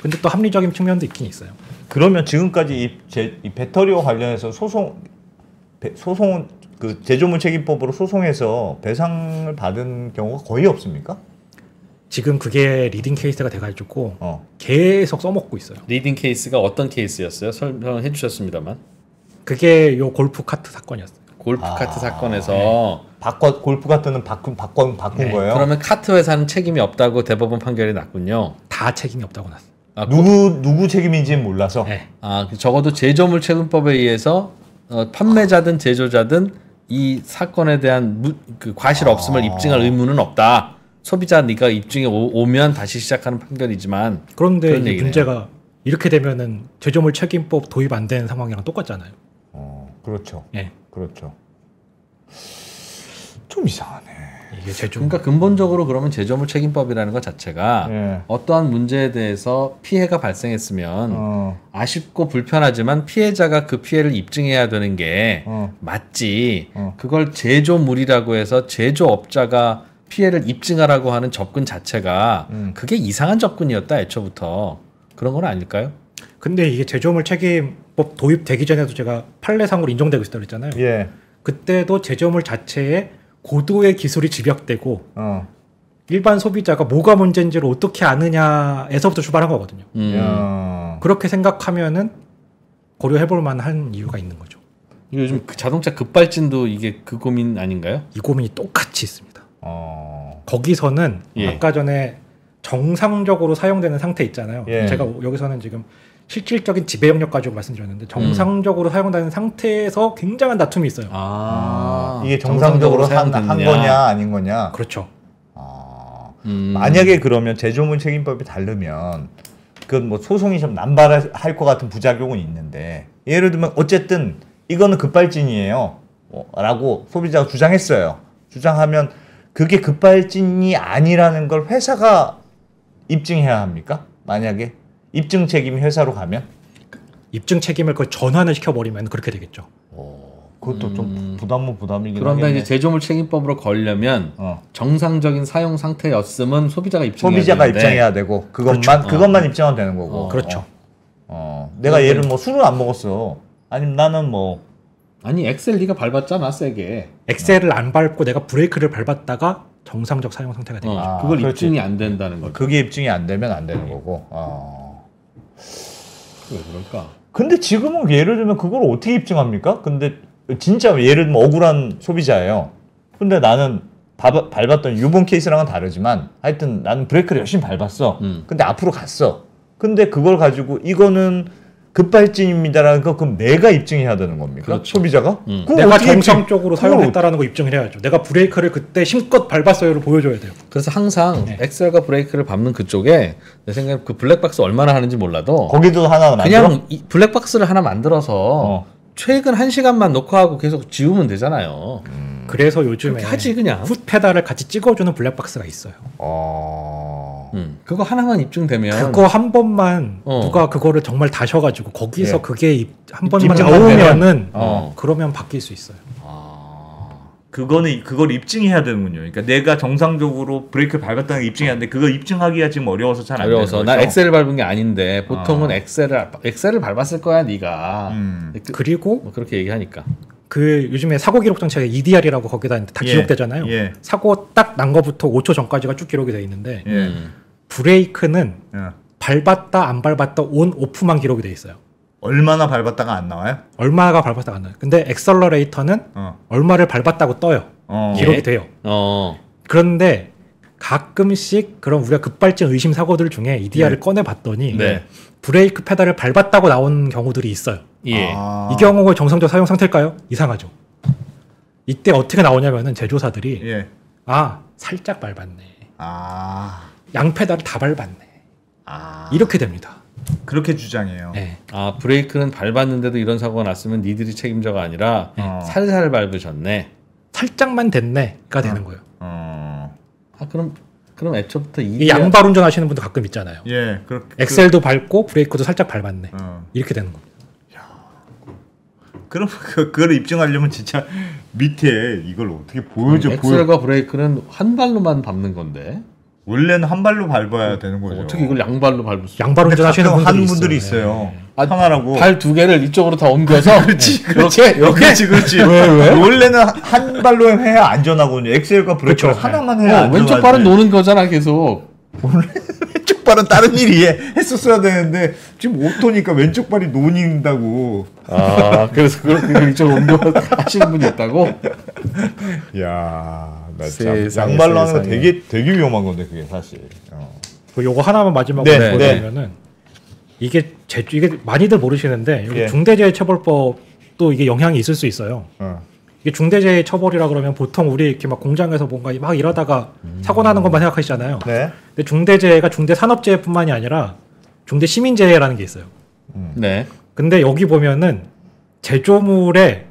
근데 또 합리적인 측면도 있긴 있어요. 그러면 지금까지 이 배터리와 관련해서 소송 그 제조물 책임법으로 소송해서 배상을 받은 경우가 거의 없습니까? 지금 그게 리딩 케이스가 돼가지고 계속 써먹고 있어요. 리딩 케이스가 어떤 케이스였어요? 설명해 주셨습니다만. 그게 요 골프 카트 사건이었어요. 골프 카트 사건에서 골프 카트는 바꾼 거예요. 그러면 카트 회사는 책임이 없다고 대법원 판결이 났군요. 다 책임이 없다고 났어요. 누구 책임인지는 몰라서. 네. 적어도 제조물 책임법에 의해서 판매자든 제조자든 이 사건에 대한 그 과실 없음을 입증할 의무는 없다. 소비자 네가 입증에 오면 다시 시작하는 판결이지만 그런데 이 문제가 이렇게 되면은 제조물 책임법 도입 안 되는 상황이랑 똑같잖아요. 그렇죠. 예. 그렇죠. 좀 이상하네. 이게 제조물. 그러니까 근본적으로 그러면 제조물 책임법이라는 것 자체가 예. 어떠한 문제에 대해서 피해가 발생했으면 아쉽고 불편하지만 피해자가 그 피해를 입증해야 되는 게 맞지. 그걸 제조물이라고 해서 제조업자가 피해를 입증하라고 하는 접근 자체가 그게 이상한 접근이었다 애초부터. 그런 건 아닐까요? 근데 이게 제조물 책임법 도입되기 전에도 제가 판례상으로 인정되고 있다고 했잖아요. 예. 그때도 제조물 자체에 고도의 기술이 집약되고 일반 소비자가 뭐가 문제인지를 어떻게 아느냐에서부터 출발한 거거든요. 그렇게 생각하면은 고려해볼 만한 이유가 있는 거죠. 요즘 그 자동차 급발진도 이게 그 고민 아닌가요? 이 고민이 똑같이 있습니다. 거기서는 아까 전에 정상적으로 사용되는 상태 있잖아요. 예. 제가 여기서는 지금 실질적인 지배 영역 가지고 말씀드렸는데 정상적으로 사용되는 상태에서 굉장한 다툼이 있어요. 이게 정상적으로 한 거냐 아닌 거냐. 그렇죠. 만약에 그러면 제조물 책임법이 다르면 그 뭐 소송이 좀 남발할 것 같은 부작용은 있는데 예를 들면 어쨌든 이거는 급발진이에요. 라고 소비자가 주장했어요. 주장하면 그게 급발진이 아니라는 걸 회사가 입증해야 합니까? 만약에 입증 책임이 회사로 가면? 입증 책임을 그걸 전환을 시켜버리면 그렇게 되겠죠. 그것도 좀 부담이긴 그런데 하겠네. 이제 제조물 책임법으로 걸려면 정상적인 사용 상태였음은 소비자가 입증해야 되는데 입증해야 되고 그것만 입증하면 되는 거고. 그렇죠. 내가 예를 뭐 술을 안 먹었어. 아니면 나는 뭐 아니 엑셀 네가 밟았잖아 세게. 엑셀을 안 밟고 내가 브레이크를 밟았다가 정상적 사용 상태가 되겠죠. 그걸 그렇지. 입증이 안 된다는 거죠. 그게 입증이 안 되면 안 되는 거고. 왜 그럴까? 근데 지금은 예를 들면 그걸 어떻게 입증합니까? 근데 진짜 예를 들면 억울한 소비자예요. 근데 나는 밟았던 이번 케이스랑은 다르지만 하여튼 나는 브레이크를 열심히 밟았어. 근데 앞으로 갔어. 근데 그걸 가지고 이거는 급발진입니다라는 거 그럼 내가 입증해야 되는 겁니까? 그렇죠. 소비자가? 그럼 내가 어떻게 정상적으로 사용했다라는 거 입증을 해야죠. 내가 브레이크를 그때 힘껏 밟았어요를 보여줘야 돼요. 그래서 항상 네. 엑셀과 브레이크를 밟는 그쪽에 내 생각에 그 블랙박스 얼마나 하는지 몰라도 거기도 하나 만들어? 그냥 이 블랙박스를 하나 만들어서 최근 1시간만 녹화하고 계속 지우면 되잖아요. 그래서 요즘에 그렇게 하지 그냥. 풋 페달을 같이 찍어주는 블랙박스가 있어요. 그거 하나만 입증되면 그거 한 번만 어. 누가 그거를 정말 다셔가지고 거기서 예. 그게 한 번만 입증만 나오면은 어. 그러면 바뀔 수 있어요. 그걸 입증해야 되는군요. 그러니까 내가 정상적으로 브레이크를 밟았다는 게 입증해야 하는데 그거 입증하기가 지금 어려워서 잘 안 되는 어려워서 거죠. 나 엑셀을 밟은 게 아닌데 보통은 엑셀을 밟았을 거야 네가. 그리고 뭐 그렇게 얘기하니까. 그 요즘에 사고 기록 정책에 EDR이라고 거기다 다 예. 기록되잖아요. 예. 사고 딱 난 거부터 5초 전까지가 쭉 기록이 돼 있는데 예. 브레이크는 예. 밟았다 안 밟았다 온 오프만 기록이 돼 있어요. 얼마나 밟았다가 안 나와요? 얼마가 밟았다가 안 나요. 근데 엑셀러레이터는 얼마를 밟았다고 떠요. 기록이 예. 돼요. 어. 그런데 가끔씩 그런 우리가 급발진 의심 사고들 중에 EDR을 꺼내 봤더니 네. 브레이크 페달을 밟았다고 나온 경우들이 있어요. 예. 이 경우가 정상적 사용 상태일까요? 이상하죠. 이때 어떻게 나오냐면은 제조사들이 예. 살짝 밟았네. 아. 양 페달을 다 밟았네. 아. 이렇게 됩니다. 그렇게 주장해요. 네. 아 브레이크는 밟았는데도 이런 사고가 났으면 니들이 책임져가 아니라 살살 밟으셨네. 살짝만 됐네가 되는 거예요. 아 그럼 애초부터 이 양발 운전하시는 분도 가끔 있잖아요. 예. 그렇게 엑셀도 밟고 브레이크도 살짝 밟았네. 이렇게 되는 겁니다. 그럼 그걸 입증하려면 진짜 밑에 이걸 어떻게 보여줘? 엑셀과 브레이크는 한 발로만 밟는 건데 원래는 한 발로 밟아야 되는 거죠. 어떻게 이걸 양발로 밟을 수? 양발 운전하시는 가끔 분들이 하는 분들이 있어요. 있어요. 편하라고. 발 두 개를 이쪽으로 다 옮겨서 그렇지, 이렇게 그렇지. 왜? 원래는 한 발로 해야 안전하거든요. 엑셀과 브레이크를 그렇죠. 하나만 해야 안전하지. 왼쪽 발은 노는 거잖아 계속. 왼쪽 발은 다른 일이 했었어야 되는데 지금 오토니까 왼쪽 발이 논인다고. 아 그래서 그렇게 이쪽으로 옮겨 하시는 분이 있다고? 야, 나 참 세상에, 양발로 하는 거 세상에. 되게 위험한 건데 그게 사실. 요거 하나만 마지막으로 네, 보여드리면은 이게 많이들 모르시는데 여기 예. 중대재해처벌법도 이게 영향이 있을 수 있어요. 이게 중대재해처벌이라 그러면 보통 우리 이렇게 막 공장에서 뭔가 막 일하다가 사고 나는 것만 생각하시잖아요. 네. 근데 중대재해가 중대산업재해뿐만이 아니라 중대시민재해라는 게 있어요. 네. 근데 여기 보면은 제조물의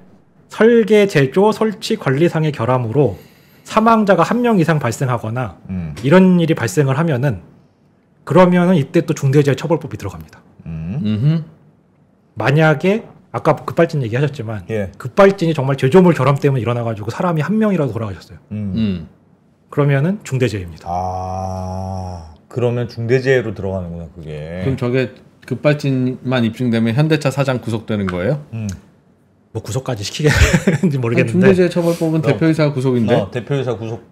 설계, 제조, 설치, 관리상의 결함으로 사망자가 1명 이상 발생하거나 이런 일이 발생을 하면은 그러면은 이때 또 중대재해처벌법이 들어갑니다. 만약에 아까 급발진 얘기하셨지만 예. 급발진이 정말 제조물 결함 때문에 일어나가지고 사람이 1명이라도 돌아가셨어요. 그러면은 중대재해입니다. 아, 그러면 중대재해로 들어가는구나 그게. 그럼 저게 급발진만 입증되면 현대차 사장 구속되는 거예요? 뭐 구속까지 시키겠는지 모르겠는데. 중대재해처벌법은 대표이사가 구속인데. 대표이사 구속.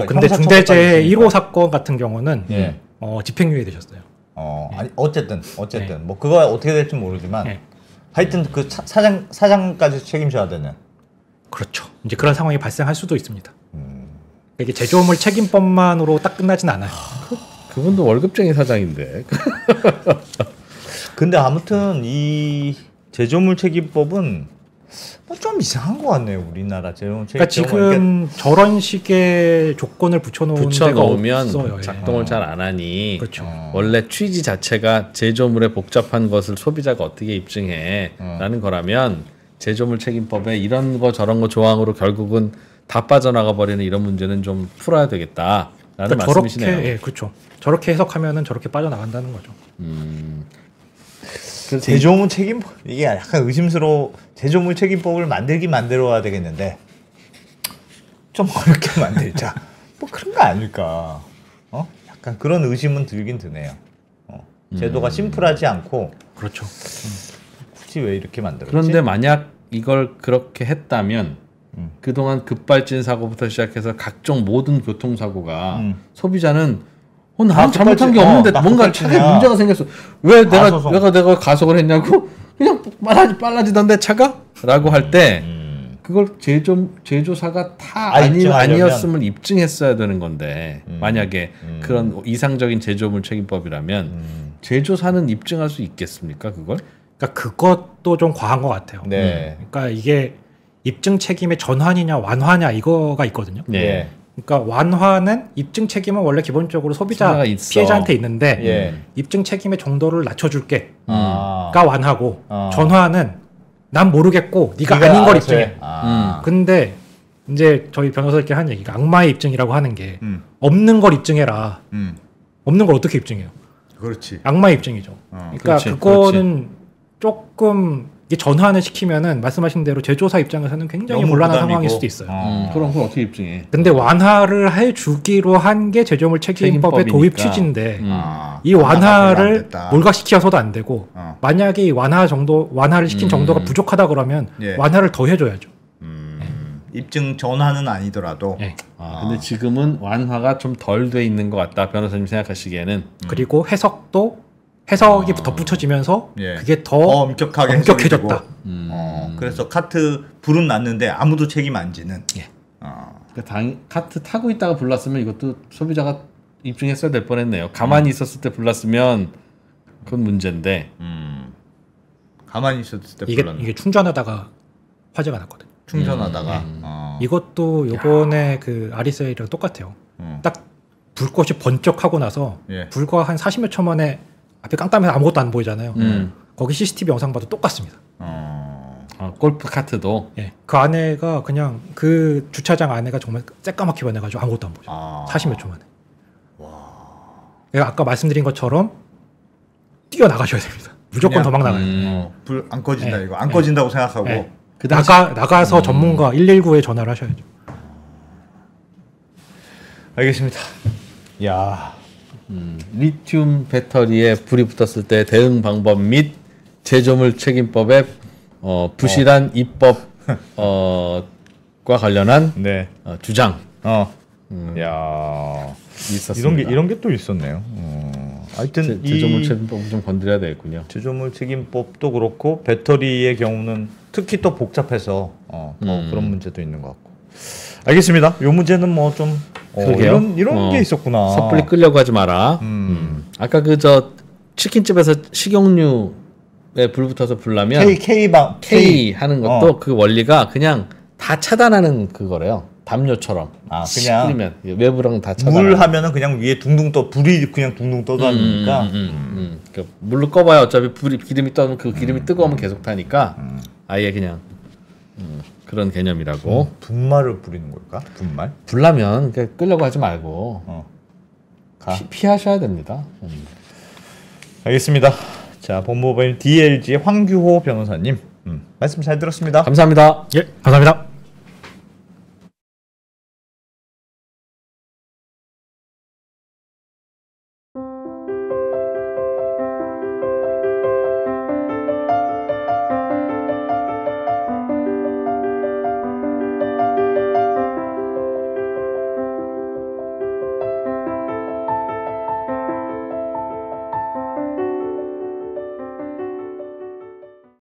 근데 중대재해 1호 사건 같은 경우는 예. 집행유예 되셨어요. 아니 어쨌든 네. 뭐 그거 어떻게 될지 모르지만 네. 하여튼 그 사장까지 책임져야 되는. 그렇죠. 이제 그런 상황이 발생할 수도 있습니다. 이게 제조물 책임법만으로 딱 끝나진 않아요. 그분도 월급쟁이 사장인데. 근데 아무튼 이 제조물 책임법은 뭐 좀 이상한 것 같네요. 우리나라 제조물 그러니까 책임법. 지금 저런 식의 조건을 붙여놓은 데가 붙여놓으면 없어요. 예. 작동을 잘 안 하니 그렇죠. 원래 취지 자체가 제조물의 복잡한 것을 소비자가 어떻게 입증해 라는 거라면 제조물 책임법에 이런 거 저런 거 조항으로 결국은 다 빠져나가 버리는 이런 문제는 좀 풀어야 되겠다라는 그러니까 말씀이시네요. 저렇게 그렇죠. 저렇게 해석하면은 저렇게 빠져나간다는 거죠. 그래서 제조물 책임법 이게 약간 의심스러워. 제조물 책임법을 만들어야 되겠는데 좀 어렵게 만들자. 뭐 그런 거 아닐까? 약간 그런 의심은 들긴 드네요. 제도가 심플하지 않고 그렇죠. 굳이 왜 이렇게 만들었지? 그런데 만약 이걸 그렇게 했다면 그동안 급발진 사고부터 시작해서 각종 모든 교통사고가 소비자는 나는 잘못한 게 없는데 나 뭔가 급발진이야. 차에 문제가 생겼어. 왜 가소송. 내가 가속을 했냐고? 그냥 빨라지던데 차가? 라고 할 때 그걸 제조사가 다 입증하려면. 아니었음을 입증했어야 되는 건데 만약에 그런 이상적인 제조물 책임법이라면 제조사는 입증할 수 있겠습니까? 그걸? 그러니까 그것도 좀 과한 것 같아요. 네. 그러니까 이게 입증 책임의 전환이냐 완화냐 이거가 있거든요. 네. 그러니까 완화는 입증 책임은 원래 기본적으로 소비자 피해자한테 있는데 예. 입증 책임의 정도를 낮춰줄게가 아. 완화고 전화는 난 모르겠고 네가 아닌 걸 입증해. 근데 이제 저희 변호사들끼리 하는 얘기가 악마의 입증이라고 하는 게 없는 걸 입증해라. 없는 걸 어떻게 입증해요? 그렇지. 악마의 입증이죠. 그러니까 그렇지, 그거는 조금 이게 전환을 시키면은 말씀하신 대로 제조사 입장에서는 굉장히 너무 곤란한 부담이고. 상황일 수도 있어요. 그럼 그걸 어떻게 입증해? 근데 완화를 해주기로 한 게 제조물 책임법의 도입 책임법이니까. 취지인데 아, 이 완화가 별로 안 완화를 됐다. 몰각시켜서도 안 되고 만약에 이 완화를 시킨 정도가 부족하다 그러면 예. 완화를 더 해줘야죠. 입증 전환은 아니더라도 예. 근데 지금은 완화가 좀 덜 돼 있는 것 같다. 변호사님 생각하시기에는. 그리고 해석이 덧붙여지면서 예. 그게 더 엄격하게 엄격해졌다. 해석이 되고. 그래서 카트 불은 났는데 아무도 책임 안 지는. 그러니까 카트 타고 있다가 불났으면 이것도 소비자가 입증했어야 될 뻔했네요. 가만히 있었을 때 불났으면 그건 문제인데. 가만히 있었을 때 이게 불렀네. 이게 충전하다가 화재가 났거든요. 충전하다가 이것도 요번에 그 아리셀이랑 똑같아요. 딱 불꽃이 번쩍하고 나서 예. 불과 한 40몇 초 만에 앞에 깜깜해서 아무것도 안 보이잖아요. 거기 CCTV 영상 봐도 똑같습니다. 골프 카트도. 예. 그 안에가 그냥 그 주차장 안에가 정말 새까맣게 변해가지고 아무것도 안 보죠. 40몇 초 만에. 내가 아까 말씀드린 것처럼 뛰어나가셔야 됩니다. 무조건 그냥, 도망 나가요. 불 안 꺼진다 예. 이거 안 꺼진다고 생각하고 예. 그 당시 나가서 전문가 119에 전화를 하셔야죠. 알겠습니다. 야. 리튬 배터리에 불이 붙었을 때 대응 방법 및 제조물 책임법의 부실한 입법과 관련한 네. 주장 야. 있었습니다. 이런 게 또 있었네요. 하여튼 제조물 이 책임법 좀 건드려야 되겠군요. 제조물 책임법도 그렇고 배터리의 경우는 특히 또 복잡해서 더 그런 문제도 있는 것 같고. 알겠습니다. 요 문제는 뭐 좀 그러게요. 이런 게 있었구나. 섣불리 끌려고 하지 마라. 아까 그 저 치킨집에서 식용유에 불 붙어서 불나면 K 하는 것도 그 원리가 그냥 다 차단하는 그거래요. 담요처럼. 그냥 뿌리면 외부랑 다 차단. 물 하면은 그냥 위에 둥둥 떠 불이 그냥 둥둥 떠다니니까. 그러니까 물로 꺼봐야 어차피 기름이 떠면 그 기름이 뜨거우면 계속 타니까 아예 그냥 그런 개념이라고. 분말을 뿌리는 걸까? 분말? 불나면 그러니까 끌려고 하지 말고 피하셔야 됩니다. 알겠습니다. 자, 법무법인 DLG 황규호 변호사님 말씀 잘 들었습니다. 감사합니다. 예, 감사합니다.